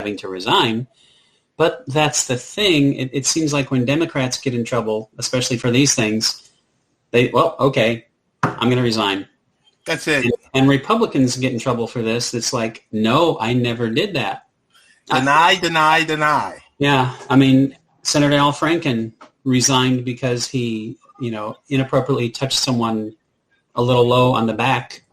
having to resign. But that's the thing. It seems like when Democrats get in trouble, especially for these things, okay, I'm going to resign. That's it. And Republicans get in trouble for this. It's like, no, I never did that. Deny. Yeah. I mean, Senator Al Franken resigned because he, inappropriately touched someone a little low on the back.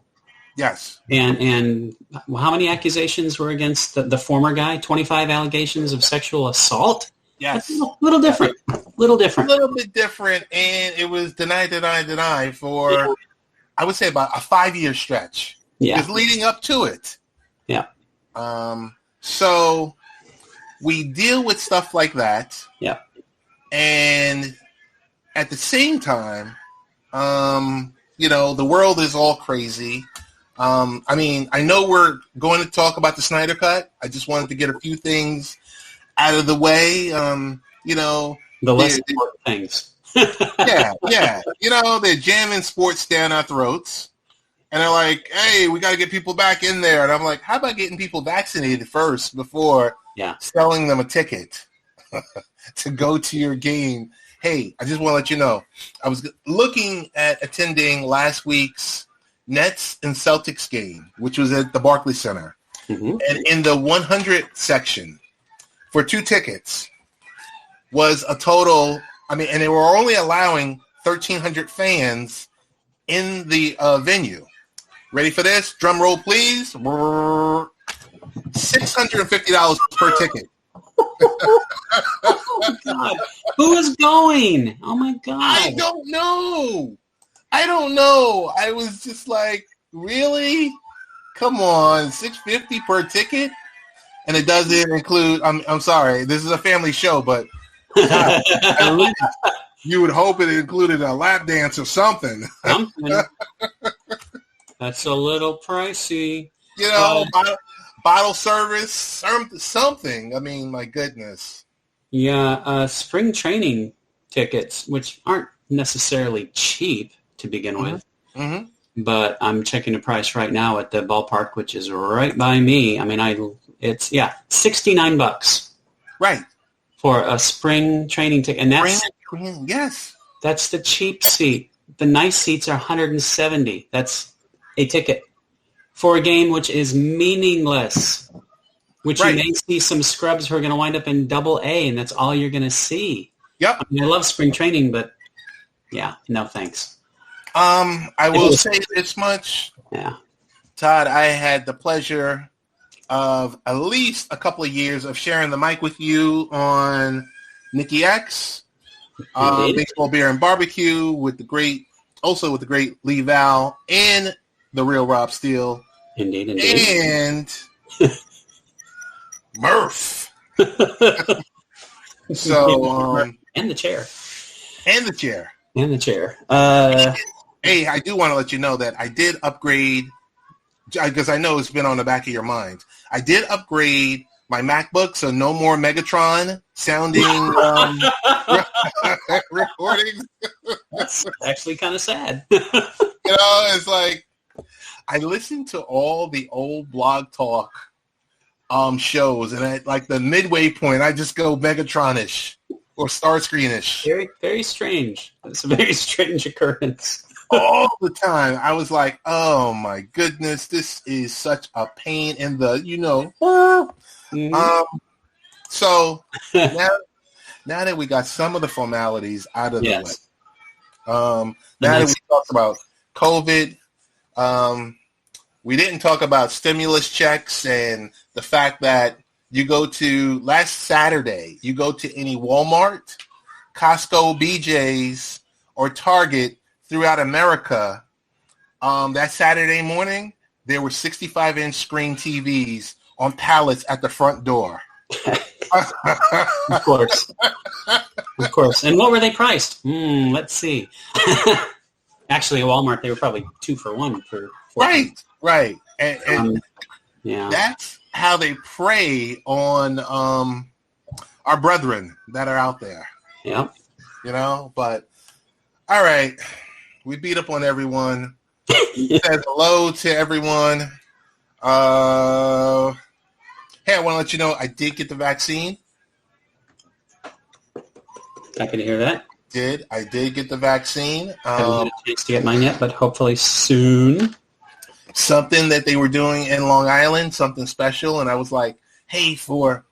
Yes. And how many accusations were against the former guy? 25 allegations of sexual assault? Yes. That's a little different. A little bit different. And it was deny for, I would say, about a 5-year stretch. Yeah. Just leading up to it. Yeah. So we deal with stuff like that. Yeah. And at the same time, the world is all crazy. I know we're going to talk about the Snyder Cut. I just wanted to get a few things out of the way. The less important things. yeah. They're jamming sports down our throats. And they're like, hey, we got to get people back in there. And I'm like, how about getting people vaccinated first before selling them a ticket to go to your game? Hey, I just want to let you know, I was looking at attending last week's Nets and Celtics game, which was at the Barclays Center. Mm-hmm. And in the 100 section for 2 tickets was a total, and they were only allowing 1,300 fans in the venue. Ready for this? Drum roll, please. $650 per ticket. Oh, my God. Who is going? Oh, my God. I don't know. I was just like, really? Come on, $650 per ticket? And it doesn't include, I'm sorry, this is a family show, but at least you would hope it included a lap dance or something. That's a little pricey. Bottle service, something. I mean, my goodness. Yeah, spring training tickets, which aren't necessarily cheap to begin with. Mm-hmm. But I'm checking the price right now at the ballpark, which is right by me. It's $69. Right. For a spring training ticket. And that's yes. That's the cheap seat. The nice seats are $170. That's a ticket for a game which is meaningless. Which you may see some scrubs who are going to wind up in Double-A, and that's all you're going to see. Yep. I love spring training, but no thanks. I will say this much. Yeah. Todd, I had the pleasure of at least a couple of years of sharing the mic with you on Nikki X, Baseball, Beer, and Barbecue with the great Lee Val and the real Rob Steele. Indeed. And Murph. So, and the chair. Hey, I do want to let you know that I did upgrade, because I know it's been on the back of your mind. I did upgrade my MacBook, so no more Megatron sounding recordings. That's actually kind of sad. It's like I listened to all the old Blog Talk shows, and at like the midway point, I just go Megatron-ish or Starscream-ish. Very, very strange. It's a very strange occurrence. All the time. I was like, oh my goodness, this is such a pain in the, Mm-hmm. So now that we got some of the formalities out of the way, now that we talked about COVID, we didn't talk about stimulus checks and the fact that last Saturday, you go to any Walmart, Costco, BJ's, or Target throughout America, that Saturday morning, there were 65-inch screen TVs on pallets at the front door. Of course. And what were they priced? Let's see. Actually, at Walmart, they were probably 2 for $1 for $14. Right. And that's how they prey on our brethren that are out there. Yeah. But all right. We beat up on everyone. Said hello to everyone. Hey, I want to let you know I did get the vaccine. Happy to hear that. I did get the vaccine. Haven't had a chance to get mine yet, but hopefully soon. Something that they were doing in Long Island, something special, and I was like, hey, for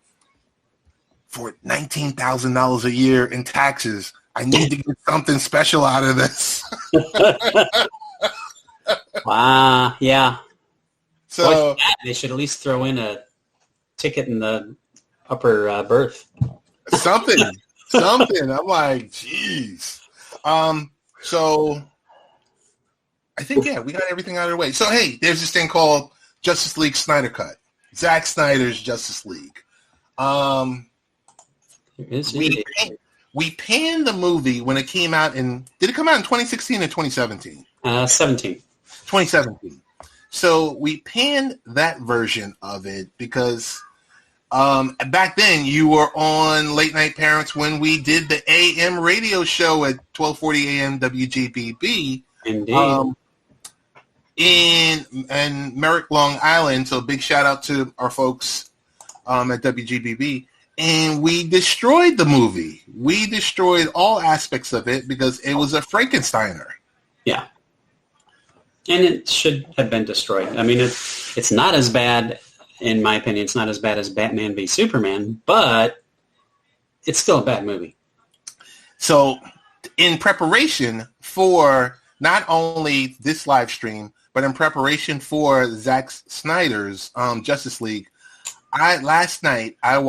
$19,000 a year in taxes, I need to get something special out of this. Wow, yeah. So they should at least throw in a ticket in the upper berth. Something. I'm like, jeez. So I think, we got everything out of the way. So, hey, there's this thing called Justice League Snyder Cut. Zack Snyder's Justice League. We panned the movie when it came out did it come out in 2016 or 2017? 2017. So we panned that version of it because back then you were on Late Night Parents when we did the AM radio show at 12:40 AM WGBB. Indeed. In Merrick, Long Island. So big shout out to our folks at WGBB. And we destroyed the movie. We destroyed all aspects of it because it was a Frankensteiner. Yeah. And it should have been destroyed. I mean, it's not as bad, in my opinion, it's not as bad as Batman v Superman, but it's still a bad movie. So in preparation for not only this live stream, but in preparation for Zack Snyder's Justice League, last night I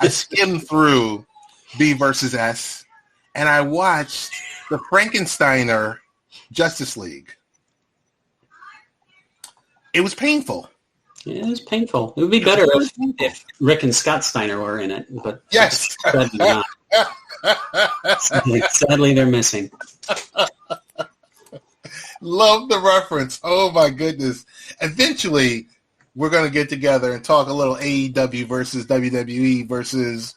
skimmed through B versus S, and I watched the Frankensteiner Justice League. It was painful. Yeah, it was painful. It would be better if Rick and Scott Steiner were in it, but yes, sadly not. Sadly, they're missing. Love the reference. Oh my goodness! Eventually, we're going to get together and talk a little AEW versus WWE versus,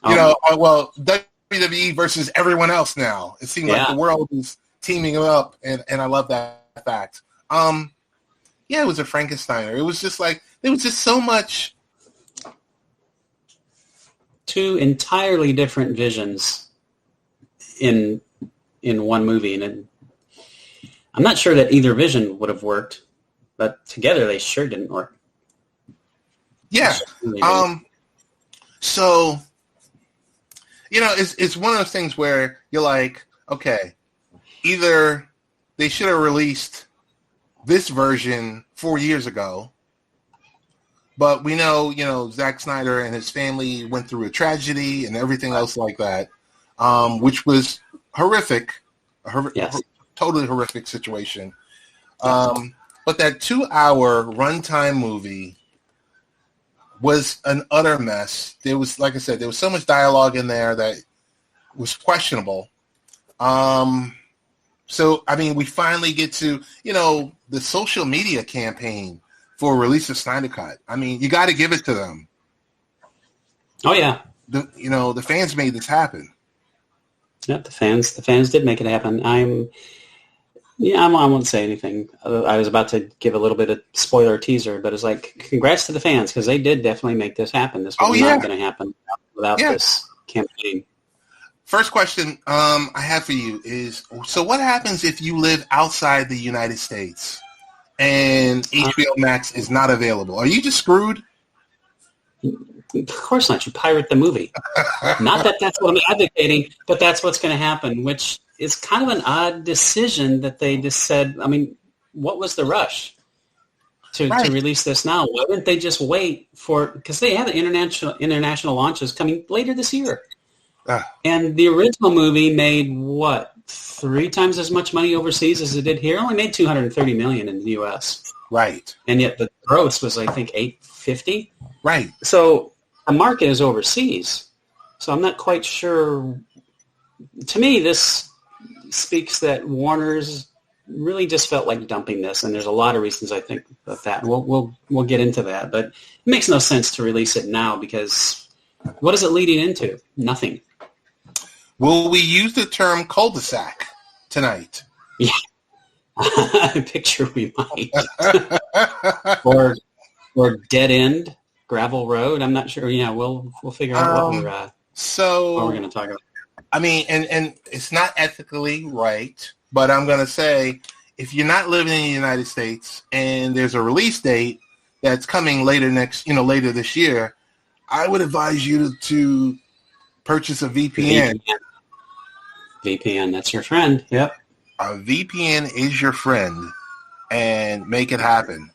WWE versus everyone else now. It seems like the world is teaming up, and I love that fact. Yeah, it was a Frankensteiner. It was just like, there was just so much. Two entirely different visions in one movie. And I'm not sure that either vision would have worked, but together they sure didn't work. Yeah. So, it's one of those things where you're like, okay, either they should have released this version 4 years ago, but we know, Zack Snyder and his family went through a tragedy and everything else like that, which was horrific, totally horrific situation. But that 2-hour runtime movie was an utter mess. There was, like I said, there was so much dialogue in there that was questionable. So, I mean, we finally get to, the social media campaign for release of SnyderCut. I mean, you got to give it to them. Oh, yeah. The fans made this happen. Yeah, the fans did make it happen. I won't say anything. I was about to give a little bit of spoiler teaser, but it's like, congrats to the fans, because they did definitely make this happen. This was not going to happen without this campaign. First question I have for you is, so what happens if you live outside the United States and HBO Max is not available? Are you just screwed? Of course not. You pirate the movie. Not that that's what I'm advocating, but that's what's going to happen, which is kind of an odd decision that they just said. I mean, what was the rush to release this now? Why didn't they just wait because they have international launches coming later this year. And the original movie made, 3 times as much money overseas as it did here? It only made $230 million in the U.S. Right. And yet the gross was, I think, $850. Right. So the market is overseas. So I'm not quite sure. To me, this speaks that Warner's really just felt like dumping this, and there's a lot of reasons I think of that. We'll get into that, but it makes no sense to release it now because what is it leading into? Nothing. Will we use the term cul-de-sac tonight? Yeah. I picture we might. or dead end gravel road. I'm not sure. Yeah, we'll figure out what we're going to talk about. I mean, and it's not ethically right, but I'm going to say, if you're not living in the United States and there's a release date that's coming later this year, I would advise you to purchase a VPN. VPN, that's your friend. Yep. A VPN is your friend, and make it happen.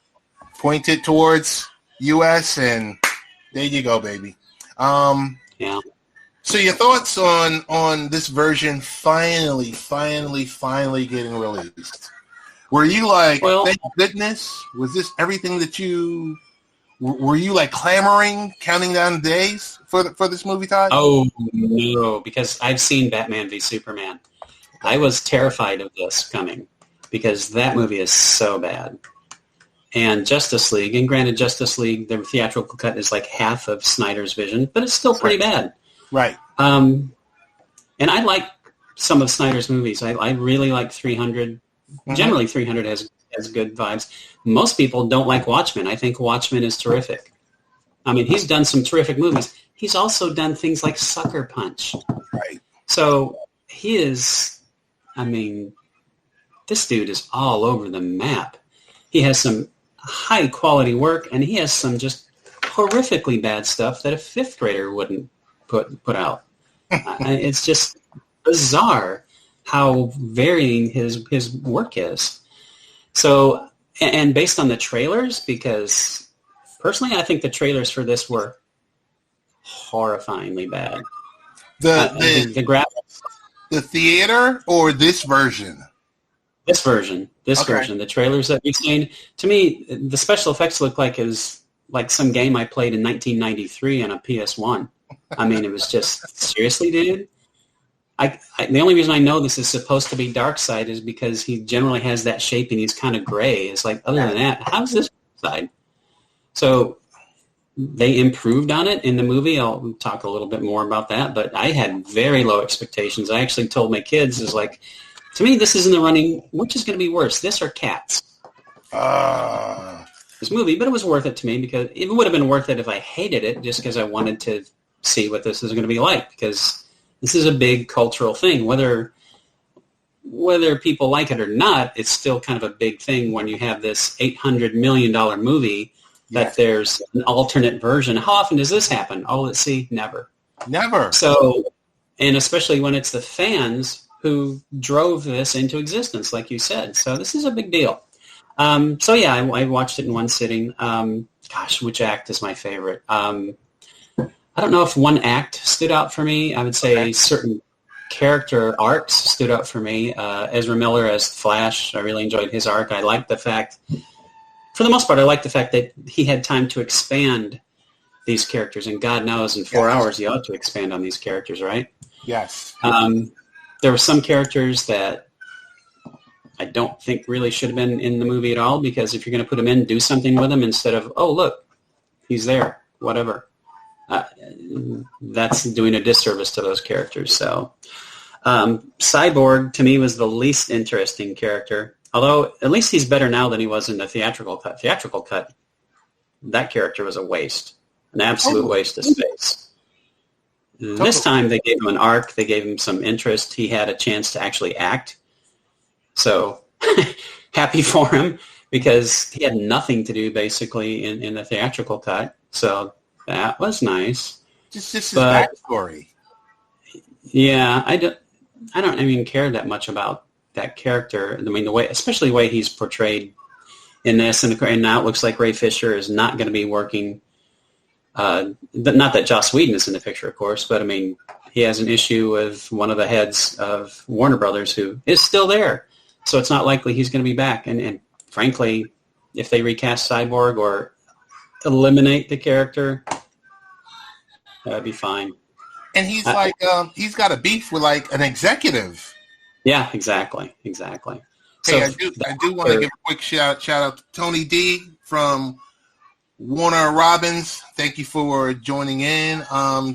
Point it towards U.S. and there you go, baby. Yeah. So your thoughts on this version finally getting released? Were you like, thank goodness? Was this everything that you were you like clamoring, counting down days for this movie, Todd? Oh no, because I've seen Batman v Superman. I was terrified of this coming because that movie is so bad. And Justice League, and granted, Justice League, the theatrical cut is like half of Snyder's vision, but it's still pretty bad. Right. And I like some of Snyder's movies. I really like 300. Mm-hmm. Generally, 300 has good vibes. Most people don't like Watchmen. I think Watchmen is terrific. I mean, he's done some terrific movies. He's also done things like Sucker Punch. Right. So he is, I mean, this dude is all over the map. He has some high-quality work, and he has some just horrifically bad stuff that a fifth grader wouldn't put out. It's just bizarre how varying his work is. So, and based on the trailers, because personally I think the trailers for this were horrifyingly bad. The graphics. The theater or this version? This version. The trailers that we've seen, to me, the special effects look like some game I played in 1993 on a PS1. I mean, it was just, seriously, dude? The only reason I know this is supposed to be Darkseid is because he generally has that shape and he's kind of gray. It's like, other than that, how's this Darkseid? So they improved on it in the movie. I'll talk a little bit more about that, but I had very low expectations. I actually told my kids, is like, to me, this is in the running. Which is going to be worse, this or Cats? This movie, but it was worth it to me because it would have been worth it if I hated it just because I wanted to see what this is going to be like, because this is a big cultural thing. Whether people like it or not, it's still kind of a big thing when you have this $800 million movie that there's an alternate version. How often does this happen? Oh, let's see, never. Never. So, and especially when it's the fans who drove this into existence, like you said. So this is a big deal. So yeah, I watched it in one sitting. Gosh, which act is my favorite? I don't know if one act stood out for me. I would say certain character arcs stood out for me. Ezra Miller as Flash, I really enjoyed his arc. I liked the fact, for the most part, I liked the fact that he had time to expand these characters. And God knows in 4 hours he ought to expand on these characters, right? Yes. There were some characters that I don't think really should have been in the movie at all, because if you're going to put them in, do something with them instead of, oh, look, he's there, whatever. That's doing a disservice to those characters. So Cyborg, to me, was the least interesting character, although at least he's better now than he was in the theatrical cut. Theatrical cut, that character was a waste, an absolute waste of space. This time they gave him an arc. They gave him some interest. He had a chance to actually act. So happy for him, because he had nothing to do basically in the theatrical cut. So that was nice. Just his backstory. Yeah, I don't even care that much about that character. I mean, especially the way he's portrayed in this, and now it looks like Ray Fisher is not going to be working. But not that Joss Whedon is in the picture, of course, but I mean, he has an issue with one of the heads of Warner Brothers who is still there. So it's not likely he's going to be back. And frankly, if they recast Cyborg or eliminate the character, that'd be fine. And he's he's got a beef with like an executive. Yeah, exactly. Hey, So I do want to give a quick shout out to Tony D from Warner Robbins. Thank you for joining in.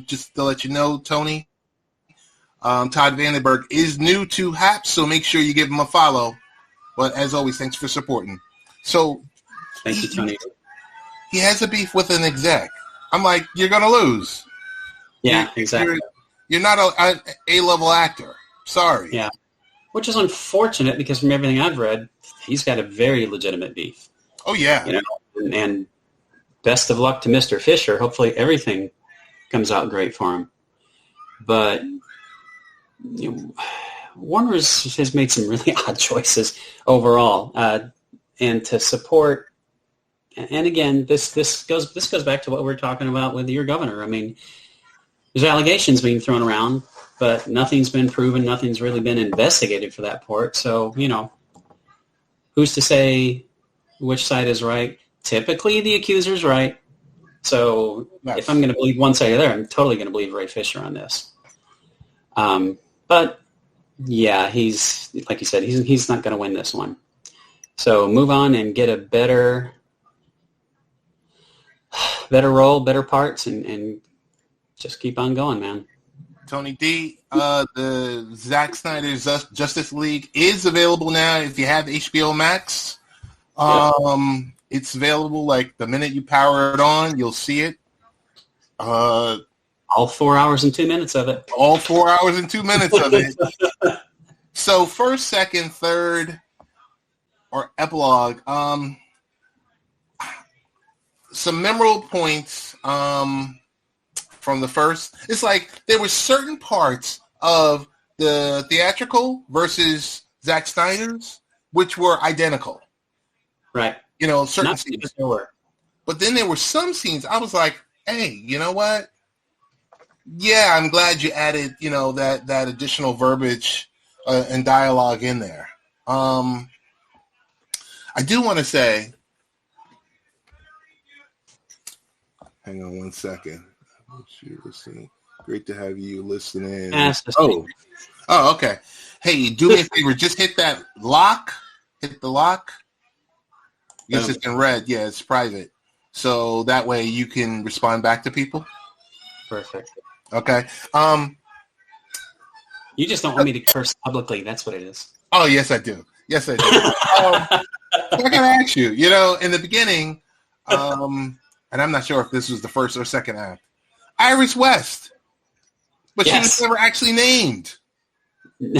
Just to let you know, Tony, Todd Vandenberg is new to HAP, so make sure you give him a follow. But as always, thanks for supporting. So thank you, Tony. He has a beef with an exec. I'm like, you're going to lose. Yeah, exactly. You're not an A-level actor. Sorry. Yeah, which is unfortunate because from everything I've read, he's got a very legitimate beef. Oh, yeah. You know, and best of luck to Mr. Fisher. Hopefully everything comes out great for him. But you know, Warner has made some really odd choices overall, and to support. And again, this goes back to what we were talking about with your governor. I mean, there's allegations being thrown around, but nothing's been proven. Nothing's really been investigated for that part. So you know, who's to say which side is right? Typically, the accuser's right. So if I'm going to believe one side or the other, I'm totally going to believe Ray Fisher on this. But yeah, he's like you said, he's not going to win this one. So move on and get a better role, better parts, and just keep on going, man. Tony D, the Zack Snyder's Justice League is available now if you have HBO Max. It's available like the minute you power it on, you'll see it. All 4 hours and 2 minutes of it. All 4 hours and 2 minutes of it. So first, second, third, or epilogue. Some memorable points from the first. It's like there were certain parts of the theatrical versus Zack Snyder's which were identical. Right. You know, certain scenes. But then there were some scenes I was like, hey, you know what? Yeah, I'm glad you added, you know, that additional verbiage and dialogue in there. I do want to say, hang on one second. You're listening. Great to have you listening. Oh, okay. Hey, do me a favor. Just hit that lock. Hit the lock. Yes, it's in red. Yeah, it's private. So that way you can respond back to people. Perfect. Okay. You just don't want me to curse publicly. That's what it is. Oh, yes, I do. Yes, I do. I got to ask you, you know, in the beginning, and I'm not sure if this was the first or second act, Iris West, but she was never actually named.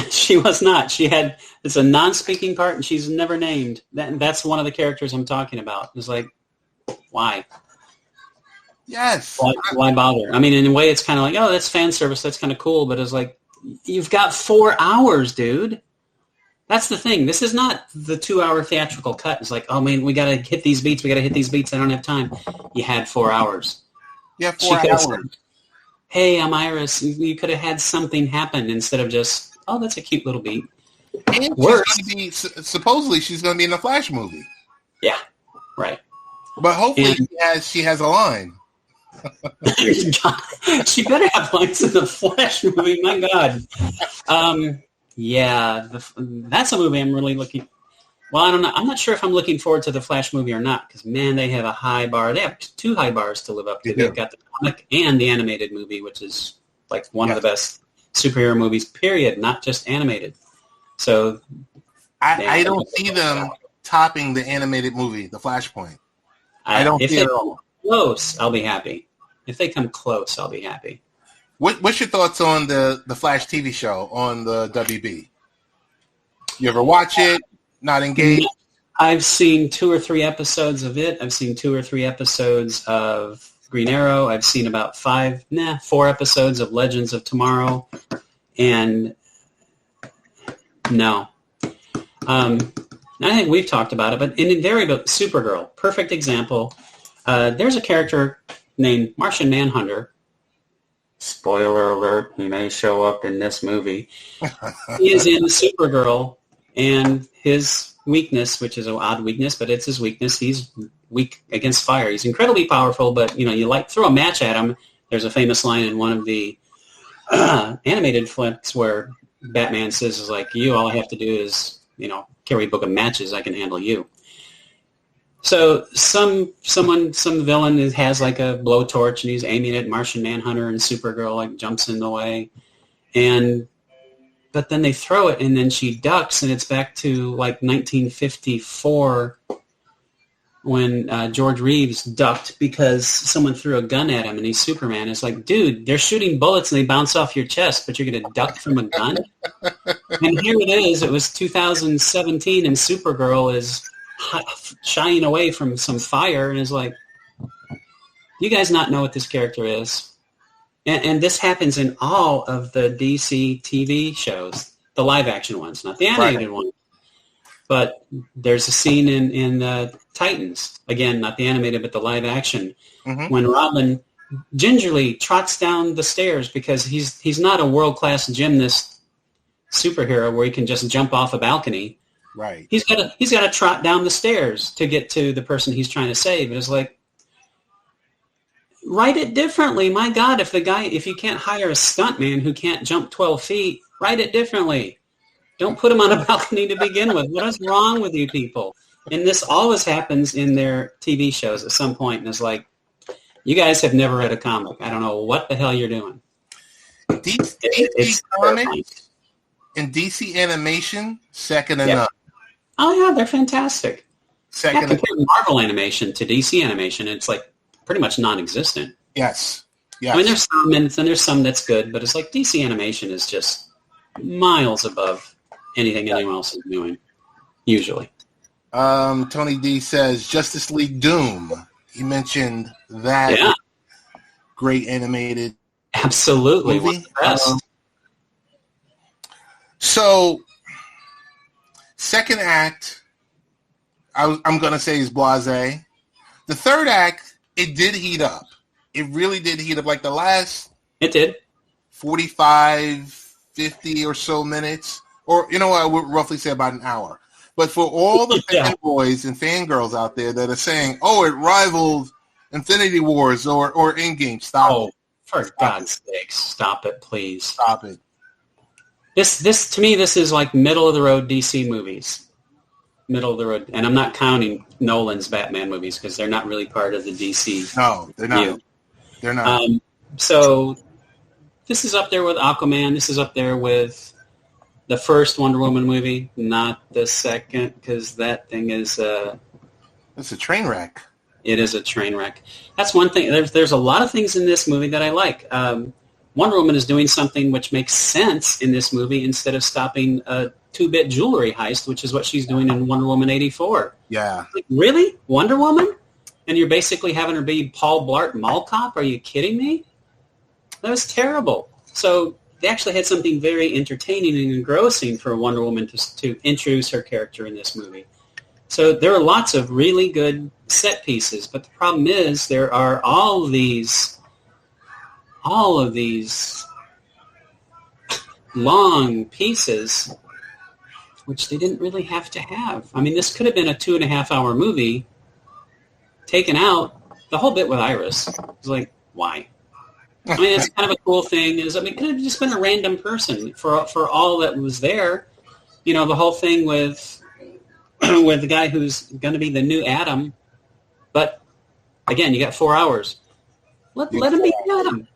She was not. It's a non-speaking part, and she's never named. That's one of the characters I'm talking about. It's like, why? Yes. Why bother? I mean, in a way, it's kind of like, oh, that's fan service. That's kind of cool. But it's like, you've got 4 hours, dude. That's the thing. This is not the 2-hour theatrical cut. It's like, oh, man, we got to hit these beats. We got to hit these beats. I don't have time. You had 4 hours. Yeah, 4 hours. Said, hey, I'm Iris. You could have had something happen instead of just, oh, that's a cute little beat. And supposedly she's going to be in the Flash movie. Yeah, right. But hopefully she has a line. She better have lines in the Flash movie. My God. Yeah, that's a movie I'm really looking. Well, I don't know. I'm not sure if I'm looking forward to the Flash movie or not because man, they have a high bar. They have 2 high bars to live up to. They've got the comic and the animated movie, which is like one of the best superhero movies. Period. Not just animated. So I don't see them topping the animated movie, The Flashpoint. I don't see it at all. Close, I'll be happy. If they come close, I'll be happy. What's your thoughts on the Flash TV show on the WB? You ever watch it? Not engaged? I've seen 2 or 3 episodes of it. I've seen 2 or 3 episodes of Green Arrow. I've seen about 4 episodes of Legends of Tomorrow. And no. I think we've talked about it, but in very Supergirl, perfect example. There's a character named Martian Manhunter. Spoiler alert, he may show up in this movie. He is in Supergirl, and his weakness, which is an odd weakness, but it's his weakness, he's weak against fire. He's incredibly powerful, but you throw a match at him. There's a famous line in one of the animated flicks where Batman says, is like, you, all I have to do is, carry a book of matches, I can handle you. So some villain has like a blowtorch and he's aiming at Martian Manhunter and Supergirl like jumps in the way, but then they throw it and then she ducks and it's back to like 1954 when George Reeves ducked because someone threw a gun at him and he's Superman. It's like, dude, they're shooting bullets and they bounce off your chest, but you're going to duck from a gun? And here it is. It was 2017 and Supergirl is shying away from some fire and is like, you guys not know what this character is? And this happens in all of the DC TV shows, the live-action ones, not the animated ones. But there's a scene in Titans, again, not the animated, but the live-action, when Robin gingerly trots down the stairs because he's not a world-class gymnast superhero where he can just jump off a balcony. Right. He's got to trot down the stairs to get to the person he's trying to save. And it's like, write it differently. My God, if you can't hire a stuntman who can't jump 12 feet, write it differently. Don't put him on a balcony to begin with. What is wrong with you people? And this always happens in their TV shows at some point. And it's like, you guys have never read a comic. I don't know what the hell you're doing. DC Comics and DC Animation, second to none. Oh, yeah, they're fantastic. Second to Marvel animation to DC animation, it's like pretty much non-existent. Yes. I mean, there's some, and there's some that's good, but it's like DC animation is just miles above anything anyone else is doing, usually. Tony D says Justice League Doom. He mentioned that great animated absolutely movie. Best. So, second act, I'm going to say is blasé. The third act, it did heat up. It really did heat up. Like the last... It did. 45, 50 or so minutes. Or, you know what, I would roughly say about an hour. But for all the fanboys and fangirls out there that are saying, oh, it rivaled Infinity Wars or Endgame, stop it. For God's sakes, stop it, please. Stop it. This to me, this is like middle-of-the-road DC movies. Middle of the road. And I'm not counting Nolan's Batman movies because they're not really part of the DC. No, they're not. view. They're not. So this is up there with Aquaman. This is up there with the first Wonder Woman movie, not the second, because that thing is... it's a train wreck. It is a train wreck. That's one thing. There's a lot of things in this movie that I like. Wonder Woman is doing something which makes sense in this movie instead of stopping a 2-bit jewelry heist, which is what she's doing in Wonder Woman 84. Yeah. Like, really? Wonder Woman? And you're basically having her be Paul Blart Mall Cop? Are you kidding me? That was terrible. So they actually had something very entertaining and engrossing for Wonder Woman to introduce her character in this movie. So there are lots of really good set pieces, but the problem is there are all of these long pieces which they didn't really have to have. I mean, this could have been a 2.5-hour movie taken out. The whole bit with Iris was like, why? I mean, it's kind of a cool thing. It could have just been a random person for all that was there. You know, the whole thing with the guy who's going to be the new Adam. But, again, you got 4 hours. Let him be Adam.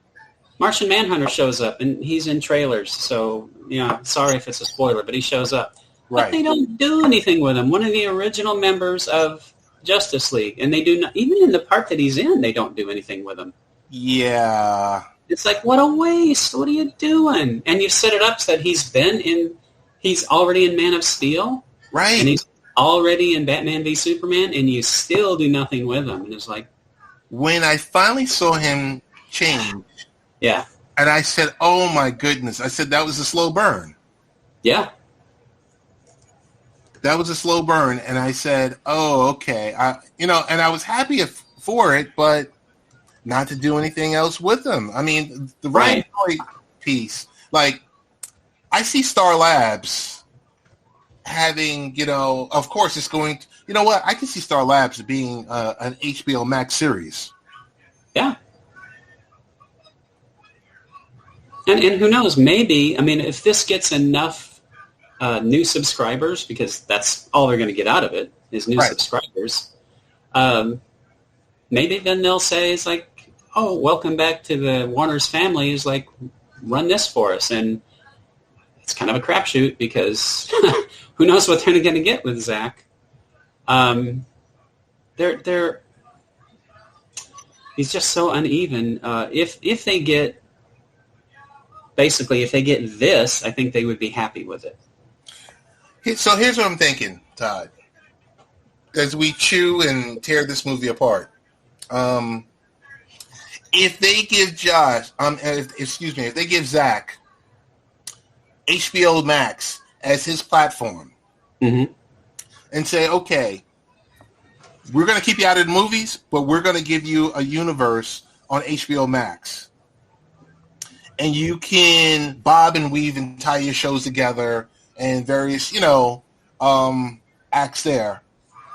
Martian Manhunter shows up, and he's in trailers. So, you know, sorry if it's a spoiler, but he shows up. Right. But they don't do anything with him. One of the original members of Justice League. And they do not, even in the part that he's in, they don't do anything with him. Yeah. It's like, what a waste. What are you doing? And you set it up so that he's already in Man of Steel. Right. And he's already in Batman v Superman, and you still do nothing with him. And it's like... When I finally saw him change... Yeah. And I said, oh my goodness. I said, that was a slow burn. Yeah. That was a slow burn. And I said, oh, okay. And I was happy for it, but not to do anything else with them. I mean, the Ryan Joy piece, like, I see Star Labs having, of course it's going to, you know what? I can see Star Labs being an HBO Max series. Yeah. And who knows, maybe, I mean, if this gets enough new subscribers, because that's all they're going to get out of it, is new subscribers, maybe then they'll say, it's like, oh, welcome back to the Warner's family, is like, run this for us. And it's kind of a crapshoot because who knows what they're going to get with Zach. they're he's just so uneven. If they get this, I think they would be happy with it. So here's what I'm thinking, Todd. As we chew and tear this movie apart, if they give if they give Zach HBO Max as his platform, and say, okay, we're going to keep you out of the movies, but we're going to give you a universe on HBO Max, and you can bob and weave and tie your shows together and various, acts there,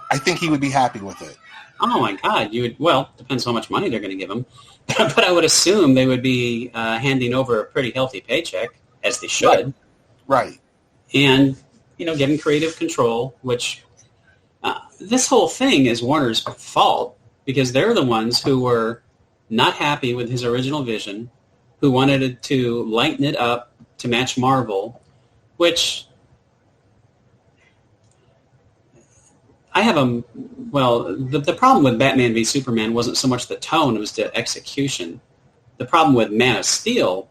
I think he would be happy with it. Oh my God! Depends how much money they're going to give him, but I would assume they would be handing over a pretty healthy paycheck, as they should. Right. And given creative control, which this whole thing is Warner's fault, because they're the ones who were not happy with his original vision, who wanted it to lighten it up to match Marvel, which I have the problem with Batman v Superman wasn't so much the tone, it was the execution. The problem with Man of Steel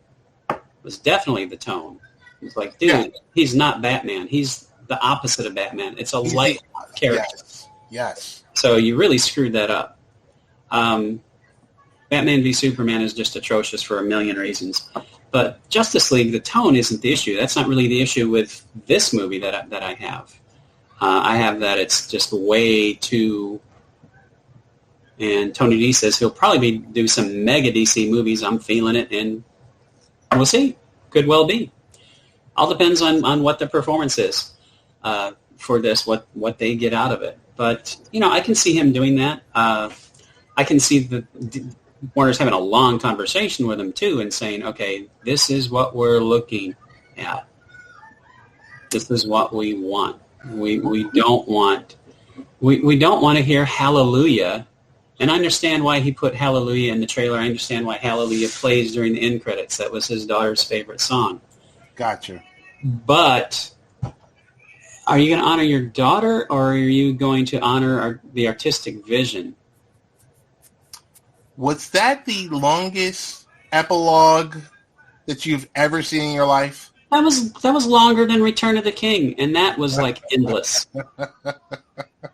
was definitely the tone. It's like, dude, He's not Batman. He's the opposite of Batman. It's a light character. Yes. So you really screwed that up. Batman v Superman is just atrocious for a million reasons. But Justice League, the tone isn't the issue. That's not really the issue with this movie that I have. I have that it's just way too... And Tony D says he'll probably do some mega DC movies. I'm feeling it, and we'll see. Could well be. All depends on what the performance is for this, what they get out of it. But, I can see him doing that. I can see Warner's having a long conversation with him, too, and saying, okay, this is what we're looking at. This is what we want. We don't want to hear Hallelujah. And I understand why he put Hallelujah in the trailer. I understand why Hallelujah plays during the end credits. That was his daughter's favorite song. Gotcha. But are you going to honor your daughter, or are you going to honor the artistic vision? Was that the longest epilogue that you've ever seen in your life? That was longer than Return of the King, and that was like endless.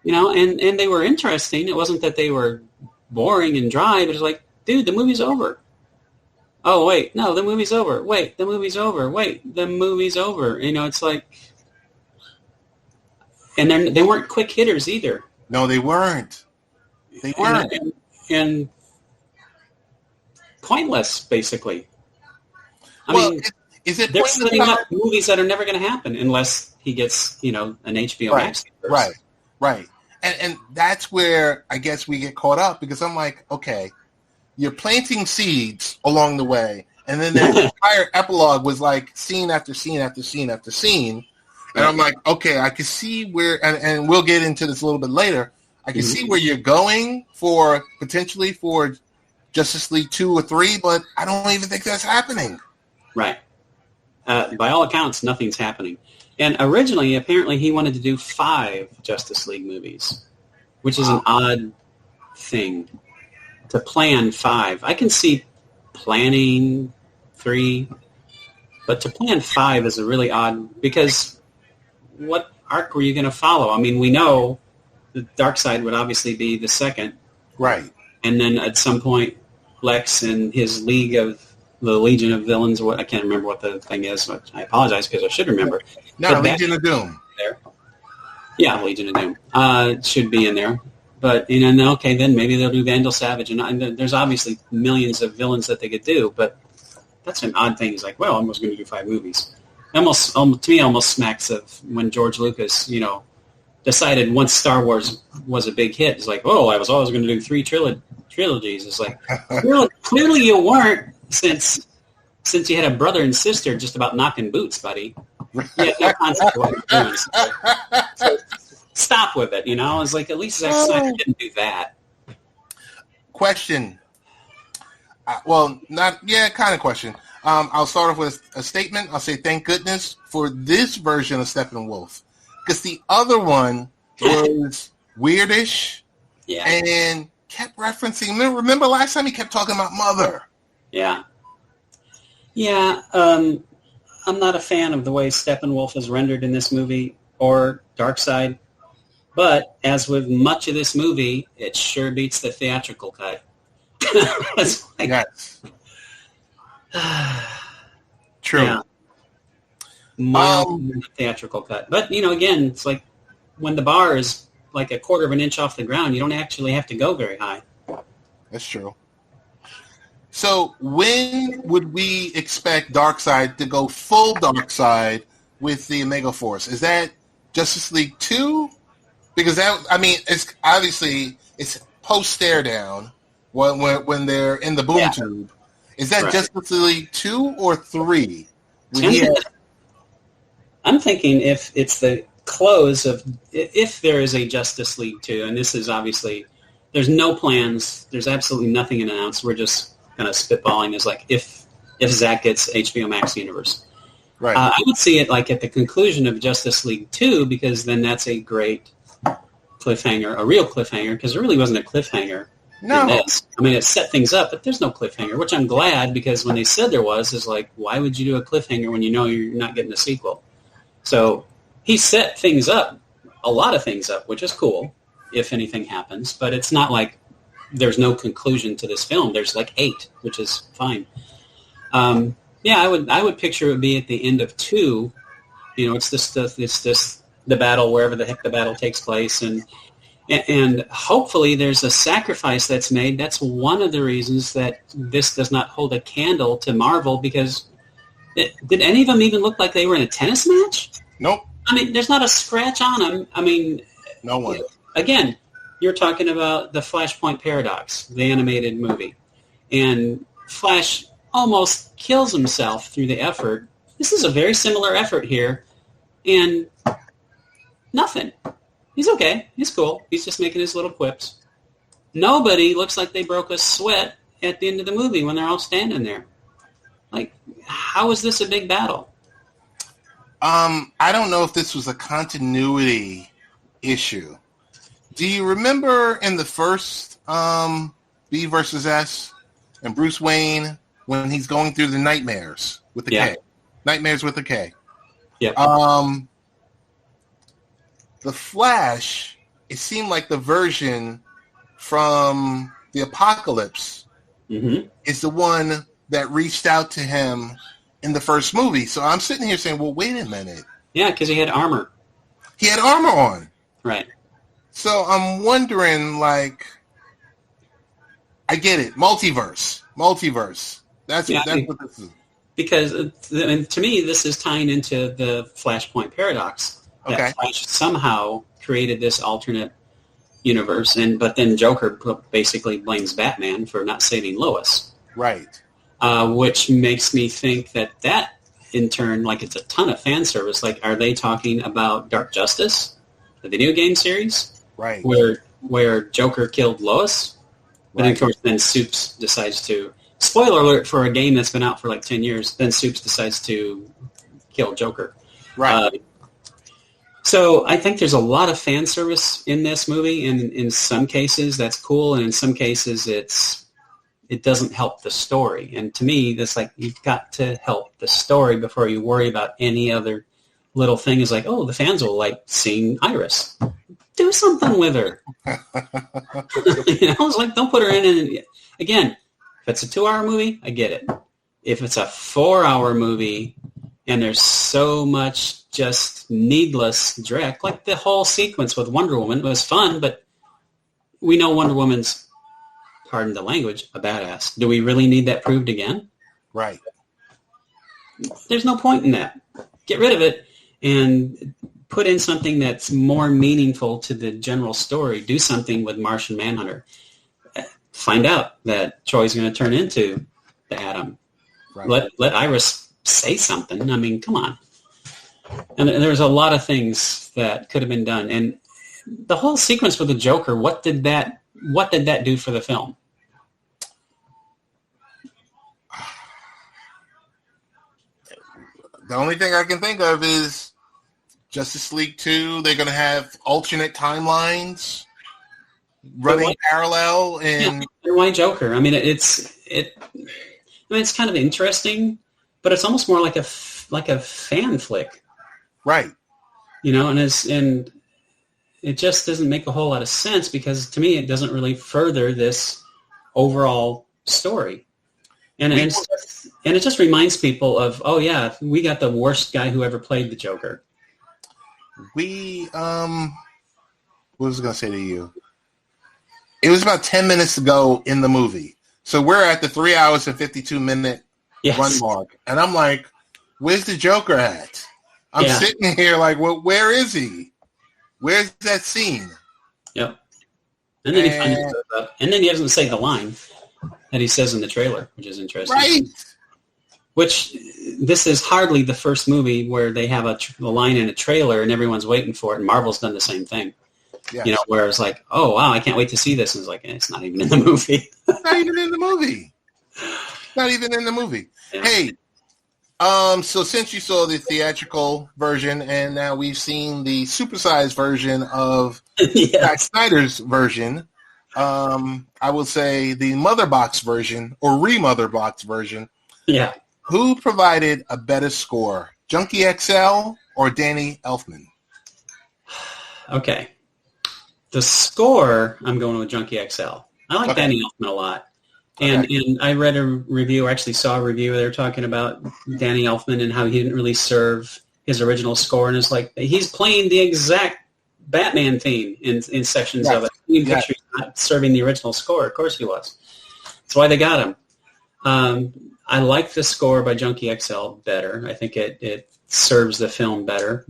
And they were interesting. It wasn't that they were boring and dry, but it was like, dude, the movie's over. Oh, wait, no, the movie's over. Wait, the movie's over. Wait, the movie's over. It's like... And they weren't quick hitters either. No, they weren't. They weren't. And pointless, basically. I mean, they're splitting up movies that are never going to happen unless he gets, an HBO Max. Right. And that's where I guess we get caught up, because I'm like, okay, you're planting seeds along the way, and then that entire epilogue was like scene after scene after scene after scene. And I'm like, okay, I can see where, and we'll get into this a little bit later, I can see where you're going potentially for Justice League 2 or 3, but I don't even think that's happening. Right. By all accounts, nothing's happening. And originally, apparently, he wanted to do 5 Justice League movies, which is an odd thing, to plan 5. I can see planning 3, but to plan 5 is a really odd, because what arc were you going to follow? I mean, we know the Darkseid would obviously be the second. Right. And then at some point, Lex and his the Legion of Villains, or what, I can't remember what the thing is, but I apologize because I should remember. No, Legion of Doom. There. Yeah, Legion of Doom. Should be in there. But, okay, then maybe they'll do Vandal Savage. And there's obviously millions of villains that they could do, but that's an odd thing. It's like, well, I was going to do 5 movies. To me, almost smacks of when George Lucas, decided once Star Wars was a big hit. It's like, I was always going to do 3 trilogies. It's like, clearly you weren't, since you had a brother and sister just about knocking boots, buddy. You had no concept of what you're doing. So stop with it, It's like, at least Zack Snyder didn't do that. Question. Kind of question. I'll start off with a statement. I'll say thank goodness for this version of Steppenwolf, because the other one was weirdish, Yeah. And kept referencing. Remember last time he kept talking about Mother? Yeah. Yeah. I'm not a fan of the way Steppenwolf is rendered in this movie or Darkseid. But as with much of this movie, it sure beats the theatrical cut. It's like, yes. True. Yeah. Mild theatrical cut. But, again, it's like when the bar is like a quarter of an inch off the ground, you don't actually have to go very high. That's true. So when would we expect Darkseid to go full Darkseid with the Omega Force? Is that Justice League 2? Because it's obviously it's post stare down when they're in the boom tube. Is that Justice League 2 or 3? I'm thinking if it's the close of, if there is a Justice League 2, and this is obviously, there's no plans, there's absolutely nothing announced. We're just kind of spitballing as like if Zack gets HBO Max universe. Right. I would see it like at the conclusion of Justice League 2, because then that's a great cliffhanger, a real cliffhanger, because there really wasn't a cliffhanger in this. I mean, it set things up, but there's no cliffhanger, which I'm glad, because when they said there was, is like, why would you do a cliffhanger when you know you're not getting a sequel? So he set things up, a lot of things up, which is cool if anything happens, but it's not like there's no conclusion to this film. There's like 8, which is fine. I would picture it would be at the end of 2. It's this the battle, wherever the heck the battle takes place, and hopefully there's a sacrifice that's made. That's one of the reasons that this does not hold a candle to Marvel, because did any of them even look like they were in a tennis match? Nope. I mean, there's not a scratch on them. I mean, no one. Again, you're talking about the Flashpoint Paradox, the animated movie, and Flash almost kills himself through the effort. This is a very similar effort here, and nothing. He's okay. He's cool. He's just making his little quips. Nobody looks like they broke a sweat at the end of the movie when they're all standing there. Like, how is this a big battle? I don't know if this was a continuity issue. Do you remember in the first B versus S and Bruce Wayne when he's going through the nightmares with the K? Nightmares with the K. Yeah. The Flash, it seemed like the version from the Apocalypse is the one that reached out to him in the first movie. So I'm sitting here saying, well, wait a minute. Yeah, because he had armor. He had armor on. Right. So I'm wondering, like, I get it. Multiverse. That's what this is. Because, and to me, this is tying into the Flashpoint Paradox. That Flash somehow created this alternate universe, but then Joker basically blames Batman for not saving Lois. Right. Which makes me think that in turn, like, it's a ton of fan service. Like, are they talking about Dark Justice, the video game series? Right. Where Joker killed Lois? But then, of course, then Supes decides to, spoiler alert for a game that's been out for like 10 years, then Supes decides to kill Joker. Right. So I think there's a lot of fan service in this movie, and in some cases that's cool, and in some cases it doesn't help the story. And to me, that's like, you've got to help the story before you worry about any other little thing. Is like, oh, the fans will like seeing Iris. Do something with her. It's like, don't put her in. And again, if it's a 2-hour movie, I get it. If it's a 4-hour movie and there's so much just needless dreck, like the whole sequence with Wonder Woman was fun, but we know Wonder Woman's, pardon the language, a badass. Do we really need that proved again? Right. There's no point in that. Get rid of it and put in something that's more meaningful to the general story. Do something with Martian Manhunter. Find out that Troy's going to turn into the Atom. Right. Let Iris say something. I mean, come on. And there's a lot of things that could have been done. And the whole sequence with the Joker, what did that do for the film? The only thing I can think of is Justice League 2. They're going to have alternate timelines. running parallel and why Joker? I mean, it's kind of interesting, but it's almost more like a fan flick, right? You know, and it just doesn't make a whole lot of sense because to me it doesn't really further this overall story, and it just reminds people of, oh yeah, we got the worst guy who ever played the Joker. What was I going to say to you? It was about 10 minutes to go in the movie. So we're at the 3 hours and 52-minute run mark. And I'm like, where's the Joker at? I'm sitting here like, well, where is he? Where's that scene? Yep. And then he finally shows up. And then he doesn't say the line that he says in the trailer, which is interesting. Right. Which, this is hardly the first movie where they have a line in a trailer and everyone's waiting for it, and Marvel's done the same thing. Yes. You know, where it's like, oh, wow, I can't wait to see this. And it's like, it's not even in the movie. Not even in the movie. Not even in the movie. Yeah. Hey, so since you saw the theatrical version and now we've seen the supersized version of Zack Snyder's version, I will say the Mother Box version or Re-Mother Box version. Yeah. Who provided a better score, Junkie XL or Danny Elfman? Okay. The score, I'm going with Junkie XL. I like Danny Elfman a lot. And I read a review, or actually saw a review, they were talking about Danny Elfman and how he didn't really serve his original score. And it's like, he's playing the exact Batman theme in sections of it. He's not serving the original score. Of course he was. That's why they got him. I like the score by Junkie XL better. I think it serves the film better.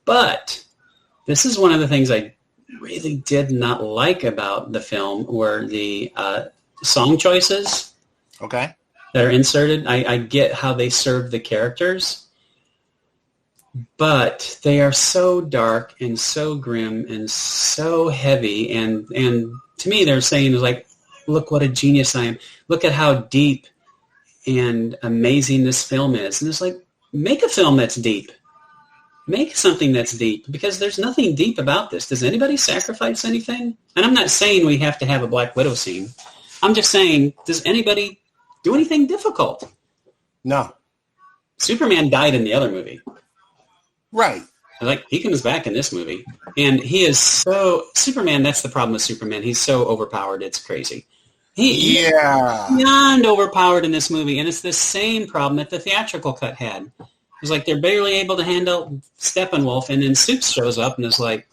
But this is one of the things I really did not like about the film were the song choices that are inserted. I get how they serve the characters, but they are so dark and so grim and so heavy. And to me, they're saying, like, look what a genius I am. Look at how deep and amazing this film is. And it's like, make a film that's deep. Make something that's deep, because there's nothing deep about this. Does anybody sacrifice anything? And I'm not saying we have to have a Black Widow scene. I'm just saying, does anybody do anything difficult? No. Superman died in the other movie. Right. Like, he comes back in this movie. And he is so... Superman, that's the problem with Superman. He's so overpowered, it's crazy. He's beyond overpowered in this movie, and it's the same problem that the theatrical cut had. It's like they're barely able to handle Steppenwolf, and then Supes shows up and is like,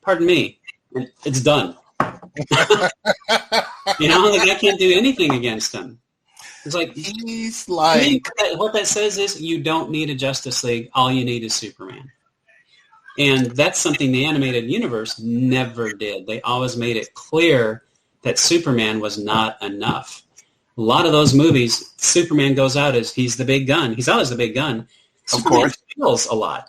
pardon me, it's done. You know, like, I can't do anything against him. It's like, he's like... what that says is you don't need a Justice League. All you need is Superman. And that's something the animated universe never did. They always made it clear that Superman was not enough. A lot of those movies, Superman goes out as he's the big gun. He's always the big gun. Superman fails a lot.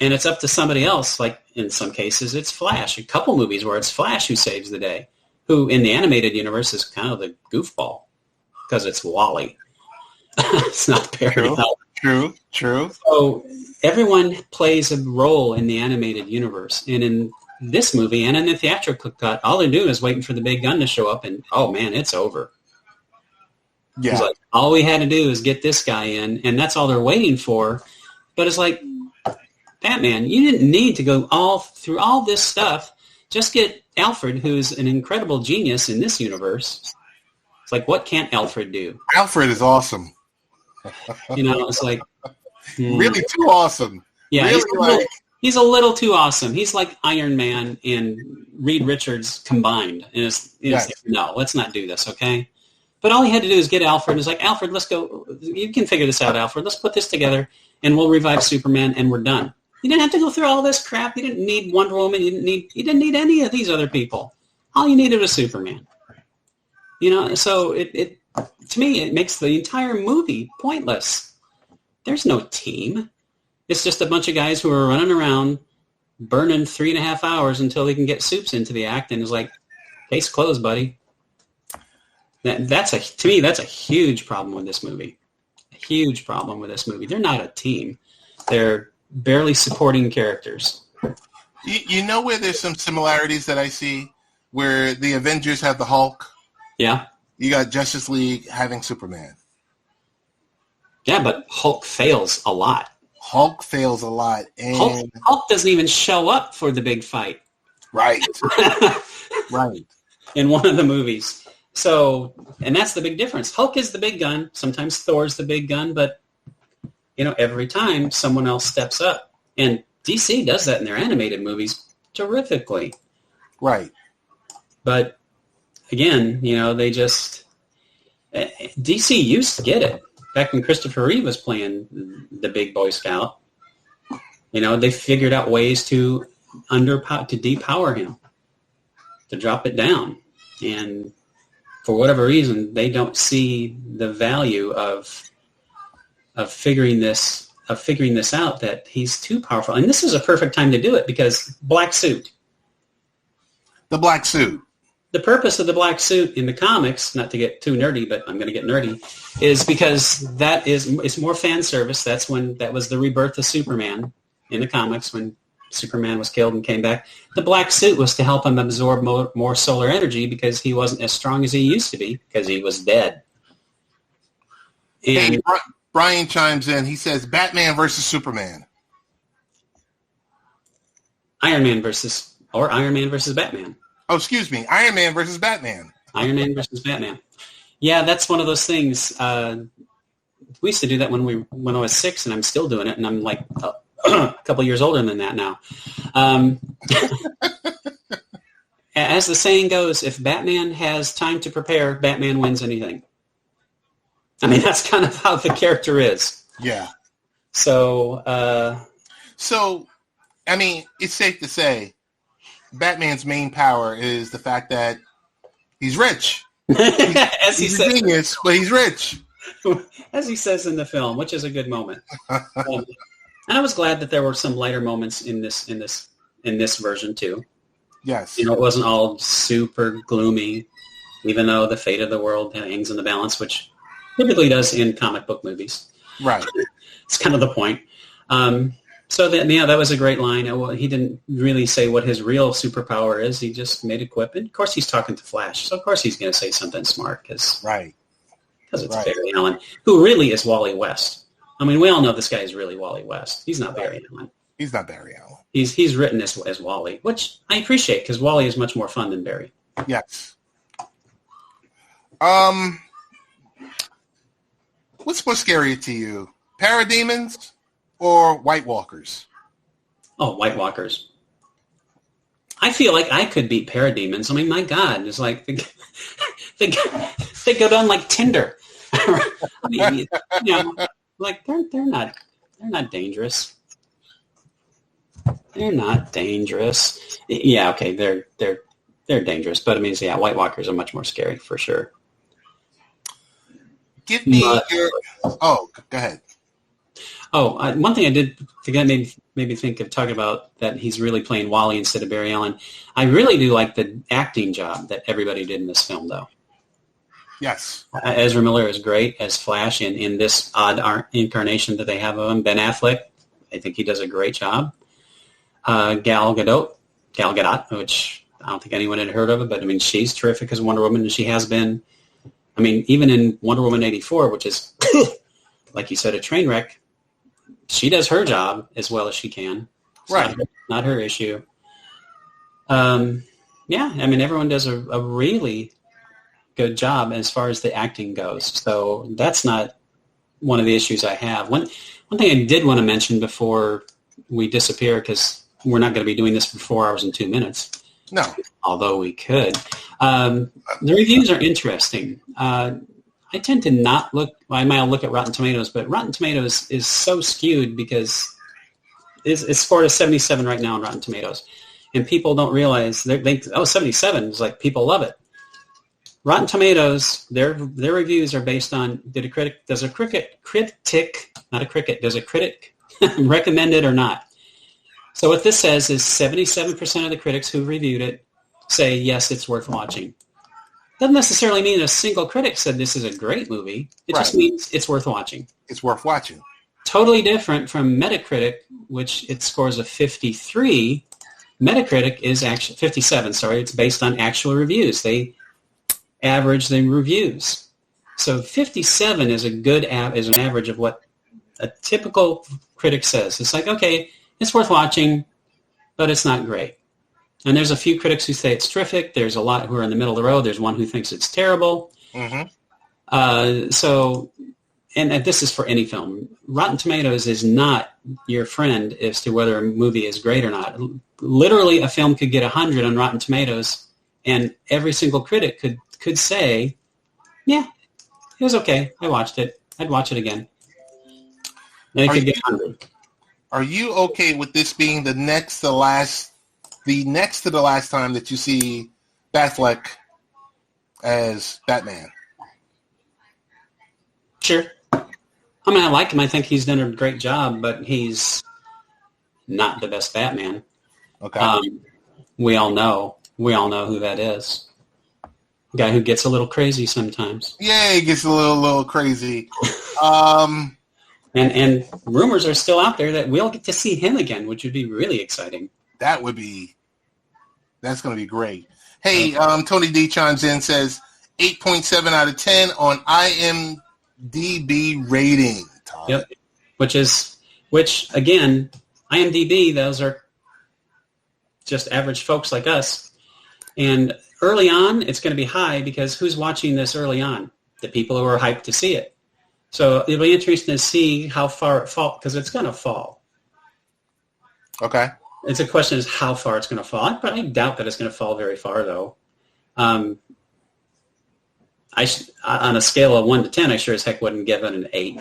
And it's up to somebody else. Like, in some cases, it's Flash. A couple movies where it's Flash who saves the day, who in the animated universe is kind of the goofball because it's Wally. It's not Perry. True. So everyone plays a role in the animated universe. And in this movie and in the theatrical cut, all they're doing is waiting for the big gun to show up, and oh man, it's over. Yeah. It's like, all we had to do is get this guy in, and that's all they're waiting for. But it's like, Batman, you didn't need to go all through all this stuff. Just get Alfred, who's an incredible genius in this universe. It's like, what can't Alfred do? Alfred is awesome. You know, it's like... really too awesome. Yeah, really he's a little too awesome. He's like Iron Man and Reed Richards combined. And it's like, no, let's not do this, okay? But all he had to do is get Alfred. And it's like, Alfred, let's go. You can figure this out, Alfred. Let's put this together, and we'll revive Superman, and we're done. You didn't have to go through all this crap. You didn't need Wonder Woman. You didn't need any of these other people. All you needed was Superman. You know, so it to me, it makes the entire movie pointless. There's no team. It's just a bunch of guys who are running around burning 3.5 hours until they can get Supes into the act, and it's like, case closed, buddy. To me, that's a huge problem with this movie. A huge problem with this movie. They're not a team. They're barely supporting characters. You know where there's some similarities that I see? Where the Avengers have the Hulk. Yeah. You got Justice League having Superman. Yeah, but Hulk fails a lot. Hulk fails a lot. And Hulk doesn't even show up for the big fight. Right. Right. In one of the movies. So, and that's the big difference. Hulk is the big gun. Sometimes Thor's the big gun, but, every time someone else steps up. And DC does that in their animated movies terrifically. Right. But, again, they just... DC used to get it. Back when Christopher Reeve was playing the big Boy Scout, they figured out ways to depower him, to drop it down. And for whatever reason, they don't see the value of figuring this out, that he's too powerful. And this is a perfect time to do it because black suit. The black suit. The purpose of the black suit in the comics, not to get too nerdy, but I'm going to get nerdy, is because it's more fan service. That was the rebirth of Superman in the comics when Superman was killed and came back. The black suit was to help him absorb more solar energy because he wasn't as strong as he used to be because he was dead. And hey, Brian chimes in. He says Batman versus Superman. Iron Man versus Batman. Oh, excuse me. Iron Man versus Batman. Iron Man versus Batman. Yeah, that's one of those things. We used to do that when I was 6, and I'm still doing it, and I'm like a couple years older than that now. As the saying goes, if Batman has time to prepare, Batman wins anything. I mean, that's kind of how the character is. Yeah. So, I mean, it's safe to say Batman's main power is the fact that he's rich. He's a genius, but he's rich. As he says in the film, which is a good moment. And I was glad that there were some lighter moments in this version too. Yes. It wasn't all super gloomy, even though the fate of the world hangs in the balance, which typically does in comic book movies. Right. It's kind of the point. That was a great line. He didn't really say what his real superpower is. He just made a quip. And of course, he's talking to Flash. So, of course, he's going to say something smart because it's Barry Allen, who really is Wally West. I mean, we all know this guy is really Wally West. He's not Barry Allen. He's not Barry Allen. He's written as Wally, which I appreciate because Wally is much more fun than Barry. Yes. What's more scary to you, parademons or White Walkers? Oh, White Walkers. I feel like I could beat parademons. I mean, my God, it's like they go down like Tinder. I mean, like they're not dangerous. They're not dangerous. Yeah, okay, they're dangerous, but I mean, yeah, White Walkers are much more scary for sure. Give me your. Oh, go ahead. Oh, one thing I did forget made me think of talking about that he's really playing Wally instead of Barry Allen. I really do like the acting job that everybody did in this film, though. Yes. Ezra Miller is great as Flash in this odd incarnation that they have of him. Ben Affleck, I think he does a great job. Gal Gadot, which I don't think anyone had heard of it, but I mean, she's terrific as Wonder Woman, and she has been. I mean, even in Wonder Woman 84, which is, like you said, a train wreck, she does her job as well as she can. It's right. Not her issue. Yeah, I mean, everyone does a really good job as far as the acting goes. So that's not one of the issues I have. One thing I did want to mention before we disappear, because we're not going to be doing this for 4 hours and 2 minutes. No. Although we could. The reviews are interesting. I tend to not look, I might look at Rotten Tomatoes, but Rotten Tomatoes is so skewed because it's scored a 77 right now on Rotten Tomatoes. And people don't realize, they think, 77 is like, people love it. Rotten Tomatoes, their reviews are based on, does a critic recommend it or not? So what this says is 77% of the critics who reviewed it say, yes, it's worth watching. Doesn't necessarily mean a single critic said this is a great movie. It just means it's worth watching. It's worth watching. Totally different from Metacritic, which it scores a 53, Metacritic is actually 57. Sorry, it's based on actual reviews. They average the reviews. So 57 is is an average of what a typical critic says. It's like, okay, it's worth watching, but it's not great. And there's a few critics who say it's terrific. There's a lot who are in the middle of the road. There's one who thinks it's terrible. Mm-hmm. And this is for any film. Rotten Tomatoes is not your friend as to whether a movie is great or not. Literally, a film could get 100 on Rotten Tomatoes, and every single critic could say, yeah, it was okay. I watched it. I'd watch it again. And it could get 100. Are you okay with this being the next to the last time that you see Batfleck as Batman? Sure. I mean, I like him. I think he's done a great job, but he's not the best Batman. Okay. We all know who that is. The guy who gets a little crazy sometimes. Yeah, he gets a little crazy. And rumors are still out there that we'll get to see him again, which would be really exciting. That's going to be great. Hey, Tony D chimes in, says 8.7 out of 10 on IMDb rating. Todd. Yep. Which again, IMDb, those are just average folks like us. And early on, it's going to be high because who's watching this early on? The people who are hyped to see it. So it'll be interesting to see how far it falls, because it's going to fall. Okay. It's a question is how far it's going to fall. I probably doubt that it's going to fall very far, though. On a scale of 1 to 10, I sure as heck wouldn't give it an 8.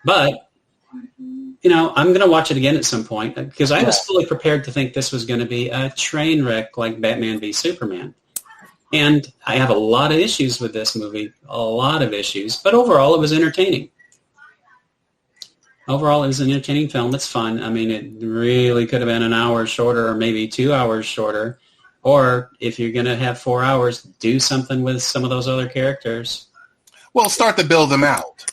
But, I'm going to watch it again at some point, because I was fully prepared to think this was going to be a train wreck like Batman v Superman. And I have a lot of issues with this movie, a lot of issues. But overall, it was entertaining. Overall, it was an entertaining film. It's fun. I mean, it really could have been an hour shorter or maybe 2 hours shorter. Or if you're going to have 4 hours, do something with some of those other characters. Well, start to build them out.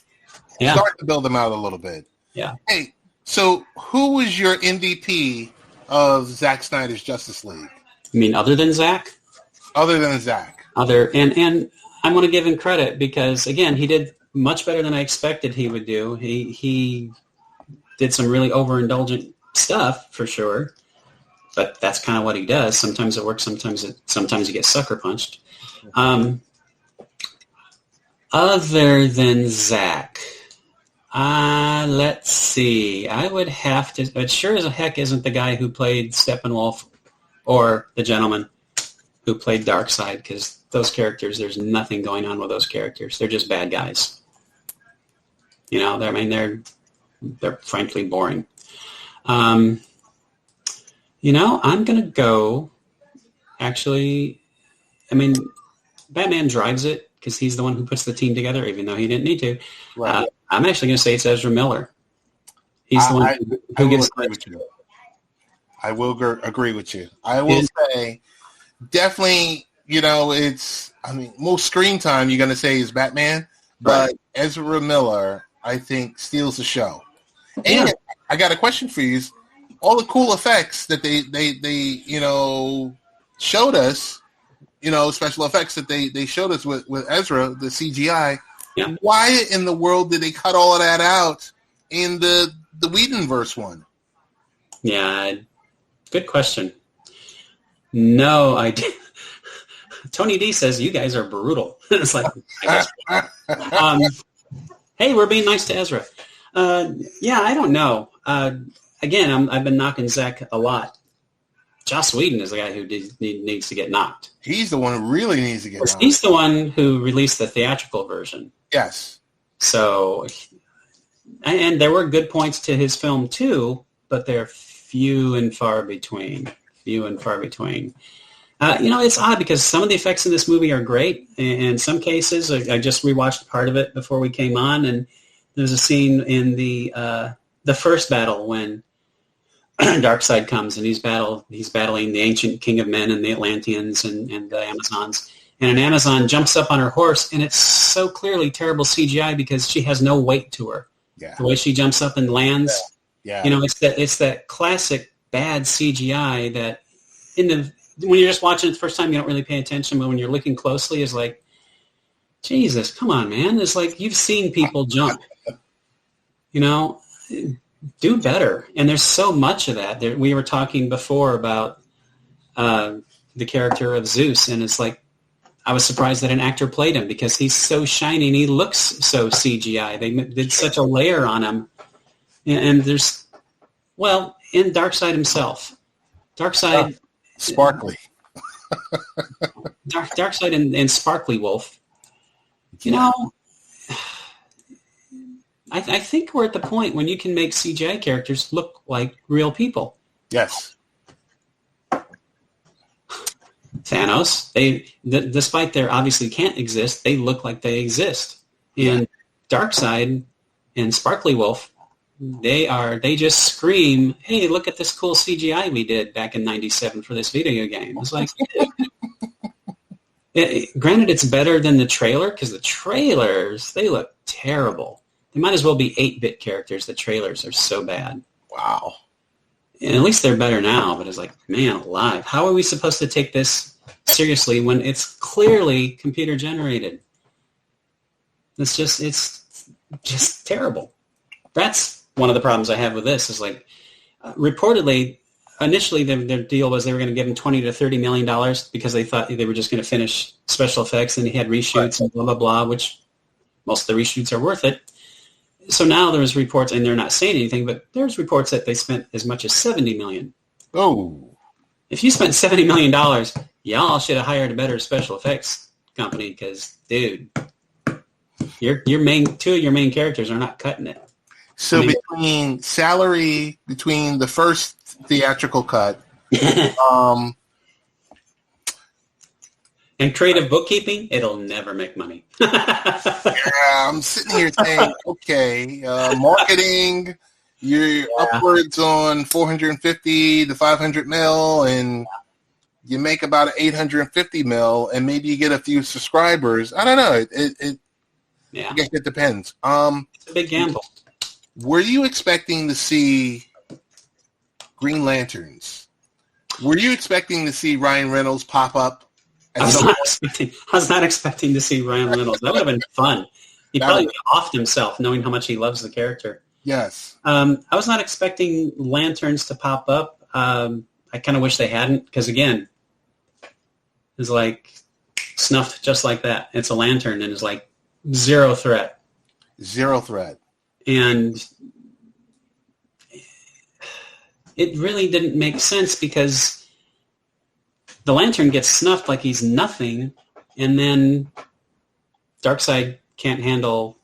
Yeah. Start to build them out a little bit. Yeah. Hey, so who was your MVP of Zack Snyder's Justice League? You mean other than Zack? Other than Zack. And I want to give him credit because, again, he did much better than I expected he would do. He did some really overindulgent stuff, for sure. But that's kind of what he does. Sometimes it works, sometimes you get sucker punched. Other than Zack, let's see. I would have to, but sure as heck isn't the guy who played Steppenwolf or the gentleman who played Darkseid, because those characters, there's nothing going on with those characters. They're just bad guys. They're frankly boring. I'm going to go, actually, Batman drives it because he's the one who puts the team together, even though he didn't need to. Right. I'm actually going to say it's Ezra Miller. He's the one who gives agree with you. I will agree with you. I will say, definitely, most screen time you're going to say is Batman, but right. Ezra Miller, I think, steals the show. And I got a question for you. All the cool effects that they showed us, special effects that they showed us with Ezra, the CGI, why in the world did they cut all of that out in the Whedonverse one? Yeah, good question. No idea. Tony D says, you guys are brutal. It's like, I guess. Hey, we're being nice to Ezra. I don't know. Again, I've been knocking Zack a lot. Joss Whedon is the guy who needs to get knocked. He's the one who really needs to get knocked. He's the one who released the theatrical version. Yes. So, and there were good points to his film too, but they're few and far between. It's odd because some of the effects in this movie are great. In some cases, I just rewatched part of it before we came on, and there's a scene in the first battle when Darkseid comes and he's battling the ancient king of men and the Atlanteans and the Amazons. And an Amazon jumps up on her horse, and it's so clearly terrible CGI because she has no weight to her. Yeah. The way she jumps up and lands. Yeah. It's that classic bad CGI that when you're just watching it the first time, you don't really pay attention. But when you're looking closely, it's like, Jesus, come on, man. It's like you've seen people jump. Do better. And there's so much of that. We were talking before about the character of Zeus, and it's like I was surprised that an actor played him because he's so shiny and he looks so CGI. They did such a layer on him. And there's, and Darkseid himself. Darkseid. Sparkly. Darkseid and Sparkly Wolf. I think we're at the point when you can make CGI characters look like real people. Yes. Thanos, despite they obviously can't exist, they look like they exist. And Darkseid and Sparkly Wolf, they just scream, hey, look at this cool CGI we did back in '97 for this video game. It's like, granted, it's better than the trailer because the trailers, they look terrible. They might as well be 8-bit characters. The trailers are so bad. Wow. And at least they're better now, but it's like, man alive. How are we supposed to take this seriously when it's clearly computer generated? It's just terrible. That's one of the problems I have with this is like, reportedly, initially their deal was they were going to give him $20 to $30 million because they thought they were just going to finish special effects and he had reshoots and blah, blah, blah, which most of the reshoots are worth it. So now there's reports, and they're not saying anything, but there's reports that they spent as much as $70 million. Oh. If you spent $70 million, y'all should have hired a better special effects company because, dude, two of your main characters are not cutting it. So between the first theatrical cut, and creative bookkeeping, it'll never make money. I'm sitting here saying, okay, marketing, you're upwards on 450 to 500 mil, and you make about 850 mil, and maybe you get a few subscribers. I don't know. I guess it depends. It's a big gamble. Were you expecting to see Green Lanterns? Were you expecting to see Ryan Reynolds pop up? I was not expecting to see Ryan Reynolds. That would have been fun. He probably would have offed himself knowing how much he loves the character. Yes. I was not expecting Lanterns to pop up. I kind of wish they hadn't because, again, it's like snuffed just like that. It's a lantern and it's like zero threat. Zero threat. And it really didn't make sense because the Lantern gets snuffed like he's nothing, and then Darkseid can't handle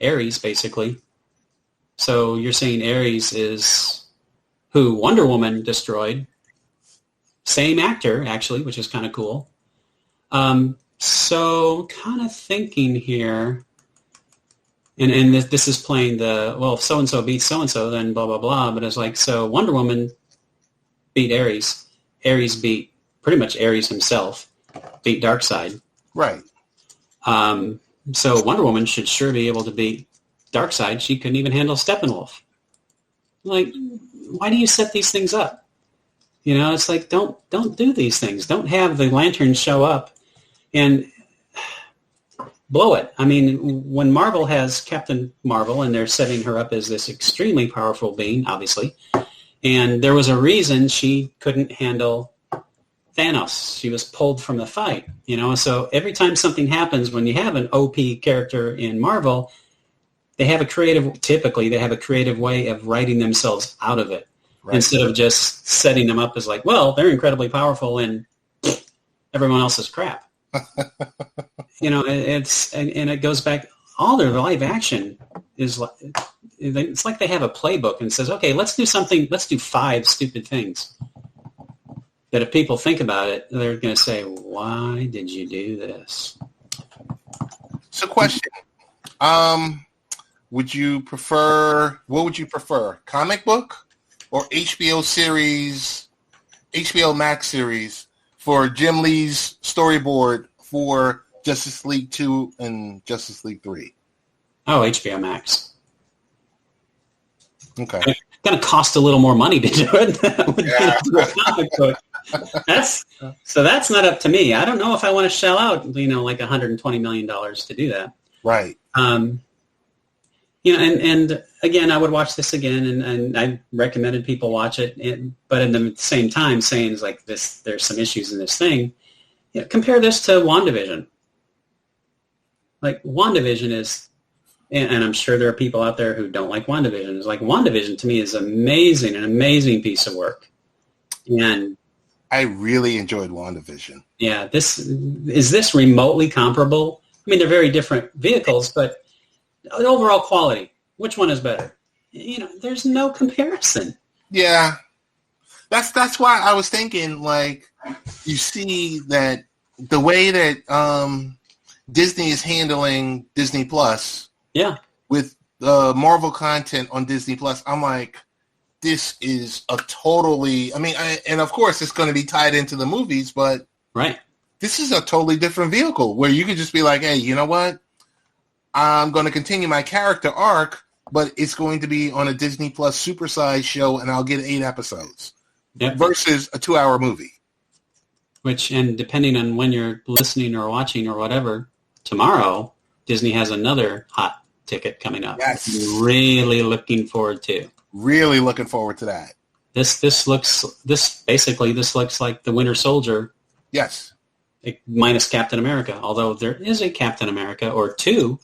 Ares, basically. So you're saying Ares is who Wonder Woman destroyed. Same actor, actually, which is kind of cool. So kind of thinking here, and this is playing if so-and-so beats so-and-so, then blah, blah, blah. But it's like, so Wonder Woman beat Ares. Ares beat pretty much Ares himself, beat Darkseid. Right. So Wonder Woman should sure be able to beat Darkseid. She couldn't even handle Steppenwolf. Like, why do you set these things up? It's like, don't do these things. Don't have the Lantern show up and blow it. I mean, when Marvel has Captain Marvel and they're setting her up as this extremely powerful being, obviously, and there was a reason she couldn't handle Thanos. She was pulled from the fight, So every time something happens, when you have an OP character in Marvel, typically they have a creative way of writing themselves out of it. Right. Instead of just setting them up as like, well, they're incredibly powerful and everyone else is crap. It goes back, all their live action is like, it's like they have a playbook and says, okay, let's do 5 stupid things. That if people think about it, they're going to say, why did you do this? So question, what would you prefer, comic book or HBO Max series for Jim Lee's storyboard for Justice League 2 and Justice League 3? Oh, HBO Max. Okay. It's going to cost a little more money to do it. That's not up to me. I don't know if I want to shell out, like $120 million to do that. Right. And again, I would watch this again, and I recommended people watch it. But at the same time, saying is like this, there's some issues in this thing. Compare this to WandaVision. Like WandaVision is, and I'm sure there are people out there who don't like WandaVision. It's like WandaVision to me is amazing, an amazing piece of work. And I really enjoyed WandaVision. Yeah, is this remotely comparable? I mean, they're very different vehicles, but overall quality, which one is better? There's no comparison. Yeah, that's why I was thinking, like, you see that the way that Disney is handling Disney Plus, with Marvel content on Disney Plus, I'm like, this is a totally, and of course it's going to be tied into the movies, but this is a totally different vehicle where you could just be like, hey, you know what? I'm going to continue my character arc, but it's going to be on a Disney Plus supersized show, and I'll get 8 episodes versus a 2-hour movie. And depending on when you're listening or watching or whatever, tomorrow Disney has another hot ticket coming up. Yes. Really looking forward to. Really looking forward to that. This looks like the Winter Soldier. Yes. Minus Captain America, although there is a Captain America or 2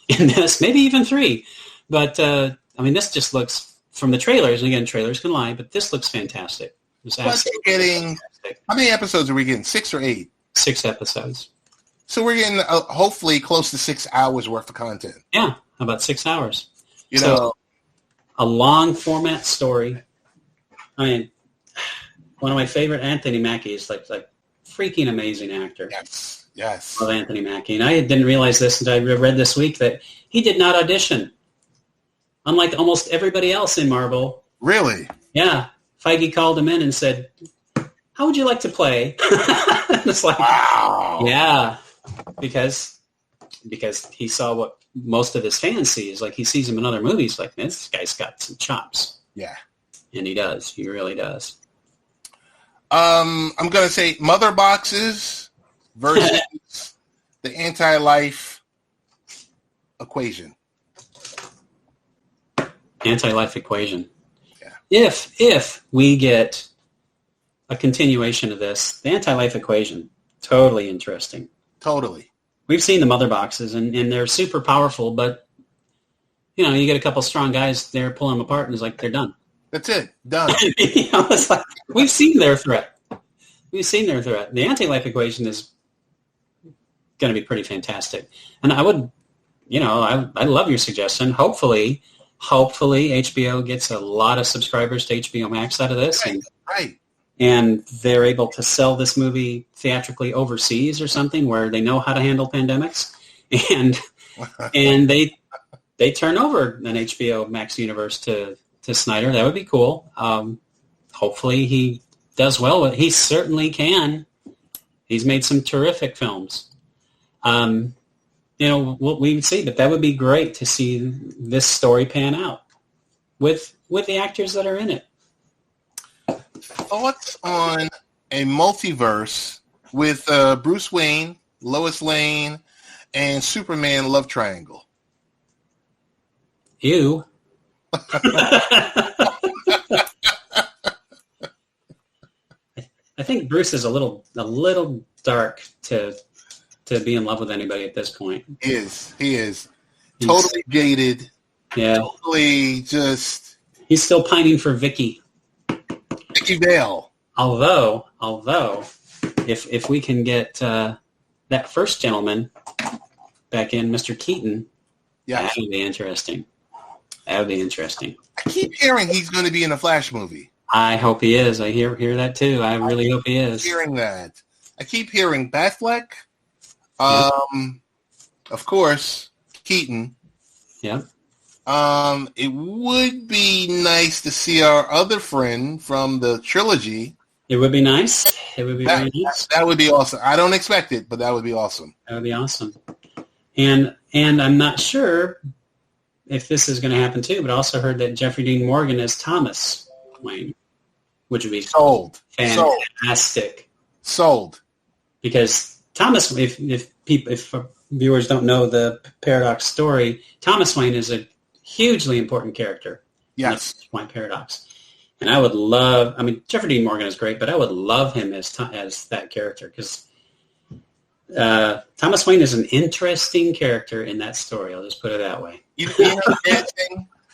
in this, maybe even 3. But, this just looks, from the trailers, and again, trailers can lie, but this looks fantastic. Plus, we're getting, how many episodes are we getting? 6 or 8? 6 episodes. So we're getting, hopefully, close to 6 hours worth of content. Yeah, about 6 hours. A long format story. One of my favorite, Anthony Mackie, is like freaking amazing actor. Yes. Love Anthony Mackie. And I didn't realize this until I read this week that he did not audition. Unlike almost everybody else in Marvel. Really? Yeah. Feige called him in and said, how would you like to play? It's like, wow. Yeah. Because he saw what most of his fans see is like he sees him in other movies like, this guy's got some chops. Yeah. And he does. He really does. I'm going to say Mother Boxes versus the Anti-Life Equation. Anti-Life Equation. Yeah. If we get a continuation of this, the Anti-Life Equation, totally interesting. Totally. We've seen the Mother Boxes, and they're super powerful, but, you get a couple strong guys there pulling them apart, and it's like, they're done. That's it. Done. It's like, we've seen their threat. The Anti-Life Equation is going to be pretty fantastic. And I would, I love your suggestion. Hopefully HBO gets a lot of subscribers to HBO Max out of this. Right. And they're able to sell this movie theatrically overseas or something where they know how to handle pandemics. And they turn over an HBO Max universe to Snyder. That would be cool. Hopefully he does well. He certainly can. He's made some terrific films. We would see, but that would be great to see this story pan out with the actors that are in it. Thoughts on a multiverse with Bruce Wayne, Lois Lane, and Superman love triangle? Ew. I think Bruce is a little dark to be in love with anybody at this point. He is totally jaded. Yeah. Totally just. He's still pining for Vicky Vale. Although, if we can get that first gentleman back in, Mr. Keaton, that would be interesting. I keep hearing he's going to be in a Flash movie. I hope he is. I hear that too. I really hope he is. Hearing that. I keep hearing Batfleck. Of course, Keaton. Yeah. It would be nice to see our other friend from the trilogy. It would be nice. It would be very nice. That would be awesome. I don't expect it, but that would be awesome. That would be awesome. And I'm not sure if this is going to happen too, but I also heard that Jeffrey Dean Morgan is Thomas Wayne, which would be fantastic. Sold. Because Thomas, if viewers don't know the Paradox story, Thomas Wayne is a hugely important character. Yes. In the Flashpoint Paradox. And I would love, Jeffrey Dean Morgan is great, but I would love him as that character because Thomas Wayne is an interesting character in that story. I'll just put it that way. You know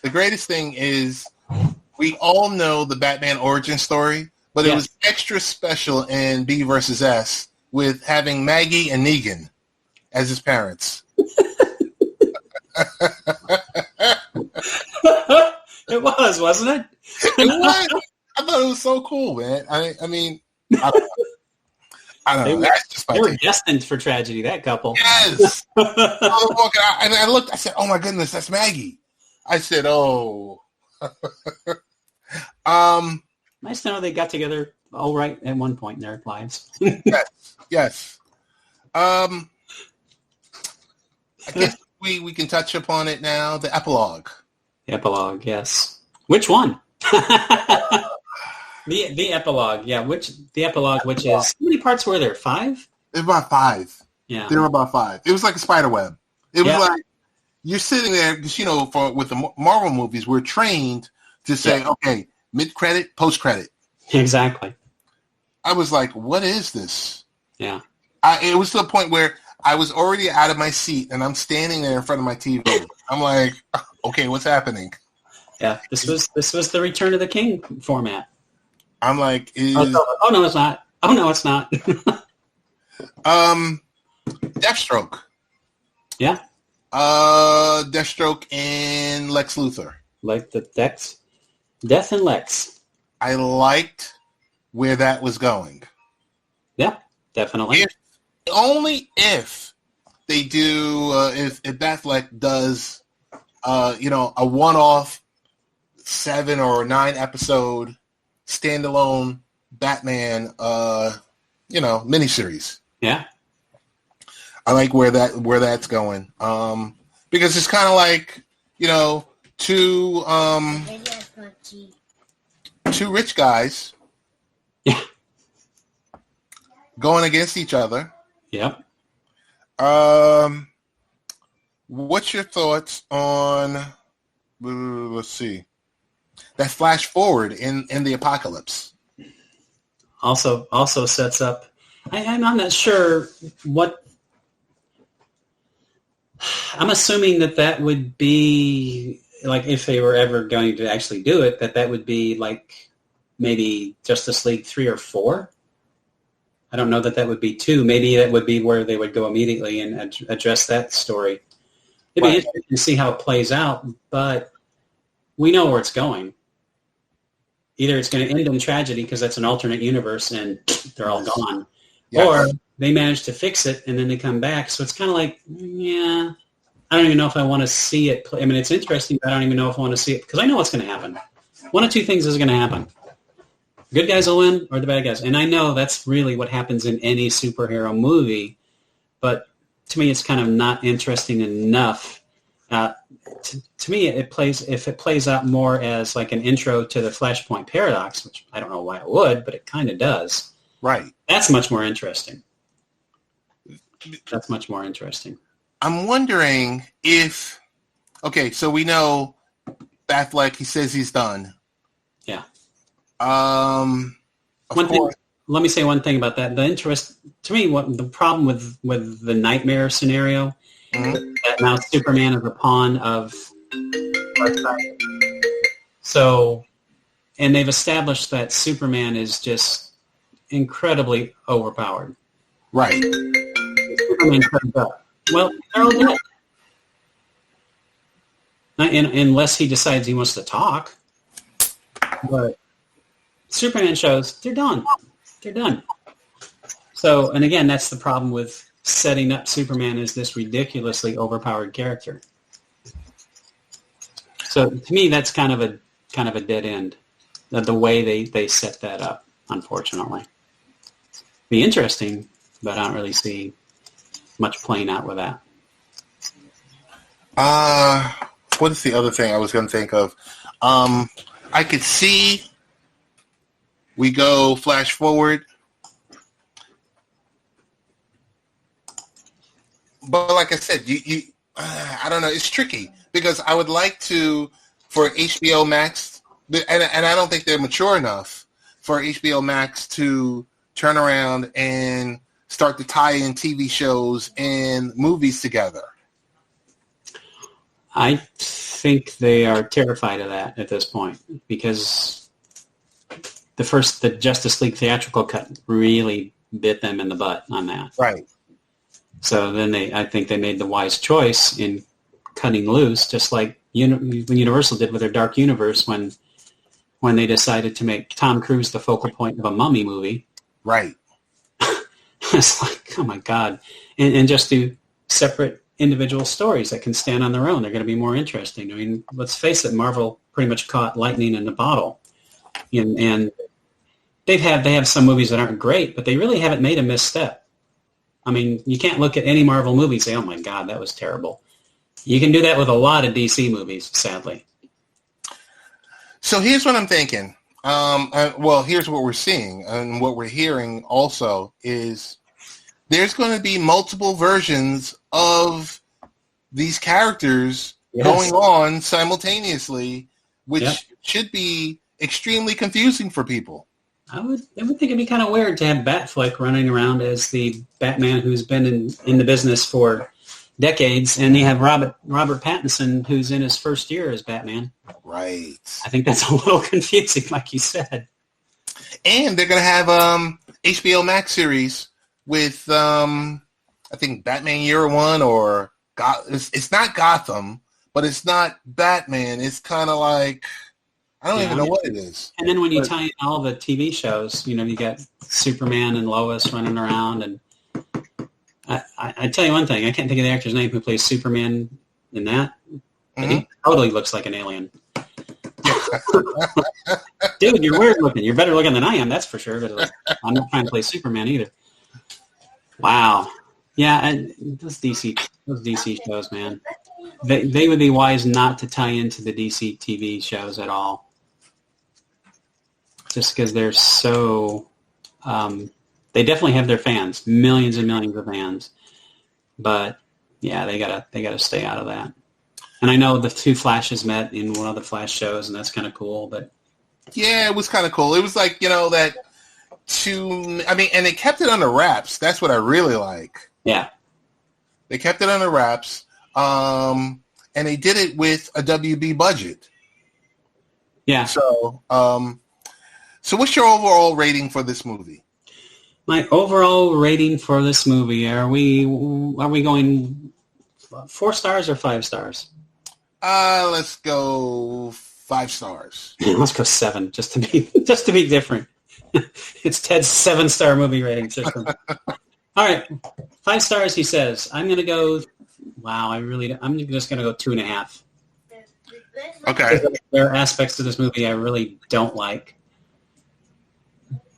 the greatest thing is we all know the Batman origin story, but it was extra special in B versus S with having Maggie and Negan as his parents. It was, wasn't it? It was. I thought it was so cool, man. I don't know. That's just they were destined for tragedy, that couple. Yes. I looked. I said, "Oh my goodness, that's Maggie." I said, "Oh." Nice to know they got together all right at one point in their lives. Yes. I guess we can touch upon it now. The epilogue. The epilogue, yes. Which one? The epilogue, yeah. The epilogue, which is, how many parts were there? 5? It was about 5. Yeah. There were about 5. It was like a spider web. It was like, you're sitting there, because, with the Marvel movies, we're trained to say, okay, mid-credit, post-credit. Exactly. I was like, what is this? Yeah. It was to the point where I was already out of my seat, and I'm standing there in front of my TV. I'm like, okay, what's happening? Yeah, this was the Return of the King format. I'm like, oh no, it's not. Oh no, it's not. Deathstroke. Yeah. Deathstroke and Lex Luthor. Like the Death and Lex. I liked where that was going. Yeah, definitely. Only if they do, if Batfleck does, a one-off 7 or 9 episode standalone Batman, miniseries. Yeah. I like where that's going. Because it's kind of like, two rich guys. Yeah. Going against each other. Yep. What's your thoughts on, let's see, that flash forward in the apocalypse? Also sets up, I'm not sure what, I'm assuming that would be, like, if they were ever going to actually do it, that would be like maybe Justice League 3 or 4. I don't know that would be 2. Maybe that would be where they would go immediately and address that story. It'd be interesting to see how it plays out, but we know where it's going. Either it's going to end in tragedy because that's an alternate universe and they're all gone, or they manage to fix it and then they come back. So it's kind of like, I don't even know if I want to see it. It's interesting, but I don't even know if I want to see it because I know what's going to happen. One of two things is going to happen. Good guys will win or the bad guys. And I know that's really what happens in any superhero movie, but to me it's kind of not interesting enough. To me, if it plays out more as like an intro to the Flashpoint Paradox, which I don't know why it would, but it kind of does. Right. That's much more interesting. I'm wondering if, so we know Batfleck, he says he's done. Yeah. Let me say one thing about that. The interest, to me, what the problem with the nightmare scenario, that now Superman is a pawn of Darkseid. So, and they've established that Superman is just incredibly overpowered. Right. Superman turns up. Well, they're all dead. Unless he decides he wants to talk. But Superman shows, they're done. They're done. So, and again, that's the problem with setting up Superman as this ridiculously overpowered character. So to me, that's kind of a dead end, the way they set that up, unfortunately. Be interesting, but I don't really see much playing out with that. What is the other thing I was going to think of? I could see We go flash forward. But like I said, I don't know. It's tricky because I would like to, for HBO Max, and I don't think they're mature enough for HBO Max to turn around and start to tie in TV shows and movies together. I think they are terrified of that at this point because the Justice League theatrical cut really bit them in the butt on that. Right. So then I think they made the wise choice in cutting loose, just like Universal did with their Dark Universe when they decided to make Tom Cruise the focal point of a mummy movie. Right. It's like, oh my God. And just do separate individual stories that can stand on their own. They're going to be more interesting. I mean, let's face it, Marvel pretty much caught lightning in a bottle. And they have some movies that aren't great, but they really haven't made a misstep. I mean, you can't look at any Marvel movie and say, oh my God, that was terrible. You can do that with a lot of DC movies, sadly. So here's what I'm thinking. Well, here's what we're seeing and what we're hearing also is there's going to be multiple versions of these characters going on simultaneously, which should be extremely confusing for people. I would think it'd be kind of weird to have Batfleck running around as the Batman who's been in the business for decades, and you have Robert Pattinson who's in his first year as Batman. Right. I think that's a little confusing, like you said. And they're going to have HBO Max series with, I think, Batman Year One or it's not Gotham, but it's not Batman. It's kind of like... I don't even know what it is. And then when you tie in all the TV shows, you got Superman and Lois running around. And I tell you one thing, I can't think of the actor's name who plays Superman in that. Mm-hmm. He totally looks like an alien. Dude, you're weird looking. You're better looking than I am, that's for sure. But I'm not trying to play Superman either. Wow. Yeah, and those DC shows, man. They would be wise not to tie into the DC TV shows at all. Just because they're so, they definitely have their fans, millions and millions of fans, but yeah, they gotta stay out of that. And I know the two Flashes met in one of the Flash shows, and that's kind of cool. But yeah, it was kind of cool. It was like and they kept it under wraps. That's what I really like. Yeah, they kept it under wraps, and they did it with a WB budget. Yeah. So what's your overall rating for this movie? My overall rating for this movie, are we going 4 stars or 5 stars? Let's go 5 stars. Let's go 7, just to be different. It's Ted's 7-star movie rating system. All right, 5 stars. He says, I'm gonna go. Wow, I'm just gonna go 2.5. Okay. There are aspects to this movie I really don't like.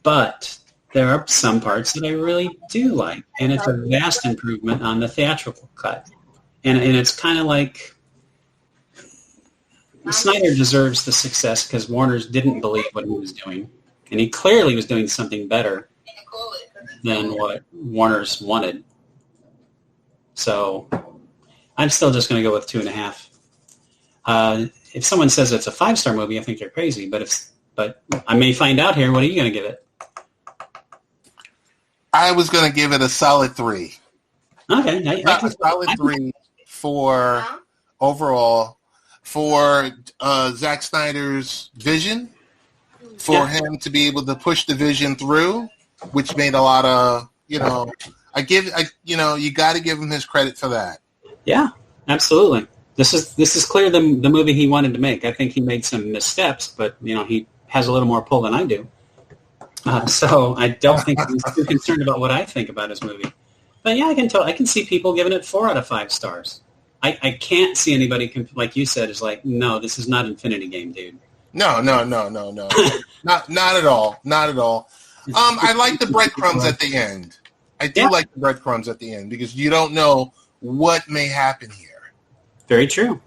But there are some parts that I really do like, and it's a vast improvement on the theatrical cut. And it's kind of like Snyder deserves the success because Warner's didn't believe what he was doing, and he clearly was doing something better than what Warner's wanted. So I'm still just going to go with 2.5. If someone says it's a 5-star movie, I think they're crazy. But I may find out here. What are you going to give it? I was going to give it a solid 3. Okay. A solid 3 for overall for Zack Snyder's vision, for him to be able to push the vision through, which made a lot of, you got to give him his credit for that. Yeah, absolutely. This is clear the movie he wanted to make. I think he made some missteps, but he has a little more pull than I do. So I don't think he's too concerned about what I think about his movie. But yeah, I can see people giving it 4 out of 5 stars. I can't see anybody, like you said, is like, no, this is not Infinity Game, dude. No. not at all. Not at all. I like the breadcrumbs at the end. I do like the breadcrumbs at the end because you don't know what may happen here. Very true.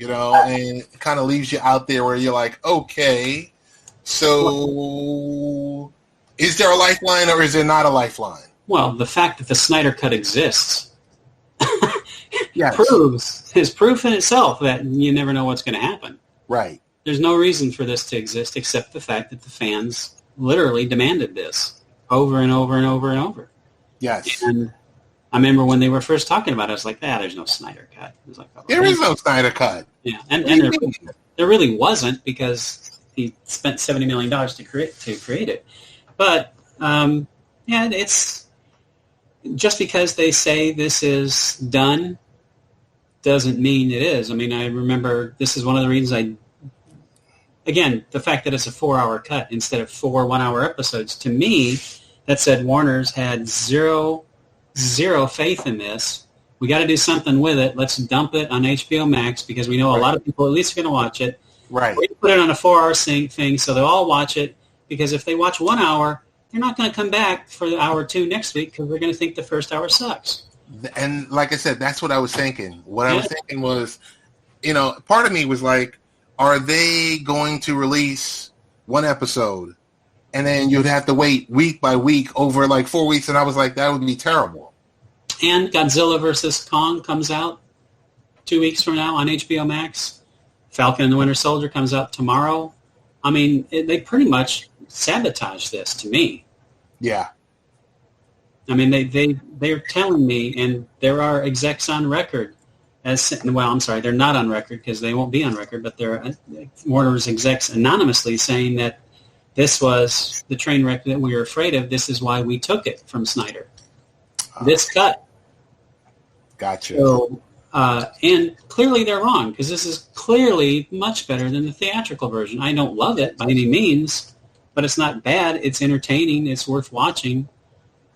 And it kind of leaves you out there where you're like, okay, So, is there a lifeline or is there not a lifeline? Well, the fact that the Snyder Cut exists yes. is proof in itself that you never know what's going to happen. Right. There's no reason for this to exist except the fact that the fans literally demanded this over and over and over and over. Yes. And I remember when they were first talking about it, I was like, there's no Snyder Cut. It was like, there is no Snyder Cut. Yeah, and there really wasn't because he spent $70 million to create it. But, it's just because they say this is done doesn't mean it is. I mean, I remember this is one of the reasons again, the fact that it's a 4-hour cut instead of 4 1-hour episodes, to me, that said Warner's had zero faith in this. We got to do something with it. Let's dump it on HBO Max because we know a lot of people at least are going to watch it. Right. We put it on a 4-hour thing so they'll all watch it because if they watch 1 hour, they're not going to come back for the hour 2 next week because they're going to think the first hour sucks. And like I said, that's what I was thinking. What I was thinking was, part of me was like, are they going to release one episode and then you'd have to wait week by week over like 4 weeks? And I was like, that would be terrible. And Godzilla vs. Kong comes out 2 weeks from now on HBO Max. Falcon and the Winter Soldier comes out tomorrow. I mean, they pretty much sabotage this to me. Yeah. I mean, they're telling me, and there are execs on record they're not on record because they won't be on record, but they're Warner's execs anonymously saying that this was the train wreck that we were afraid of. This is why we took it from Snyder. This cut. Gotcha. So, and clearly they're wrong because this is clearly much better than the theatrical version. I don't love it by any means, but it's not bad. It's entertaining. It's worth watching.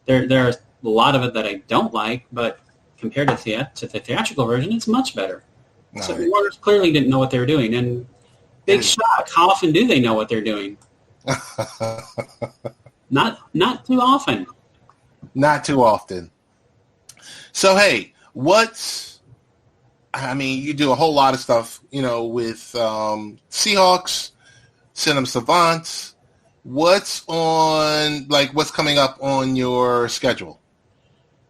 There are a lot of it that I don't like, but compared to the theatrical version, it's much better. Right. So Warner's clearly didn't know what they were doing. And big shock, how often do they know what they're doing? Not too often. Not too often. So, hey, you do a whole lot of stuff, with Seahawks, Cinema Savants. What's coming up on your schedule?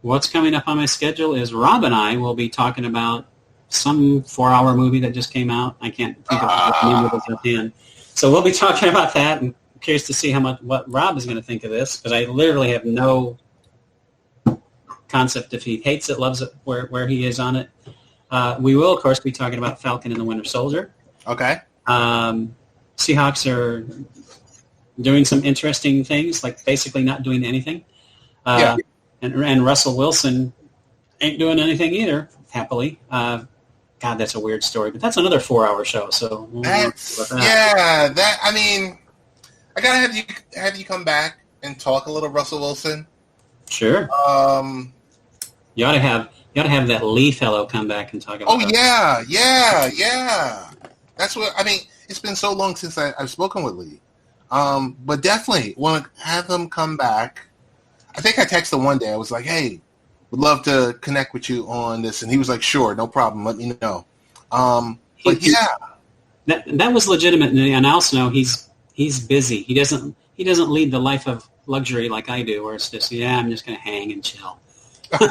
What's coming up on my schedule is Rob and I will be talking about some 4-hour movie that just came out. I can't think of the name of it offhand. So we'll be talking about that. And I'm curious to see what Rob is going to think of this because I literally have no concept if he hates it, loves it, where he is on it. We will, of course, be talking about Falcon and the Winter Soldier. Okay. Seahawks are doing some interesting things, like basically not doing anything. And Russell Wilson ain't doing anything either, happily. God, that's a weird story, but that's another 4-hour show. So I gotta have you come back and talk a little Russell Wilson. Sure. You ought to have that Lee fellow come back and talk about. Oh yeah. That's what It's been so long since I've spoken with Lee, but definitely want to have him come back. I think I texted him one day. I was like, "Hey, would love to connect with you on this," and he was like, "Sure, no problem. Let me know." But yeah, that was legitimate, and I also know he's busy. He doesn't lead the life of luxury like I do, where it's just I'm just going to hang and chill. He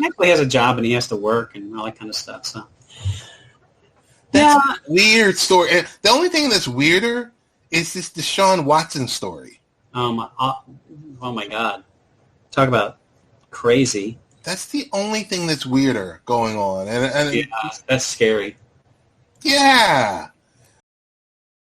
actually has a job and he has to work and all that kind of stuff. So that's a weird story. The only thing that's weirder is this DeShaun Watson story. Oh my God! Talk about crazy. That's the only thing that's weirder going on, and that's scary. Yeah,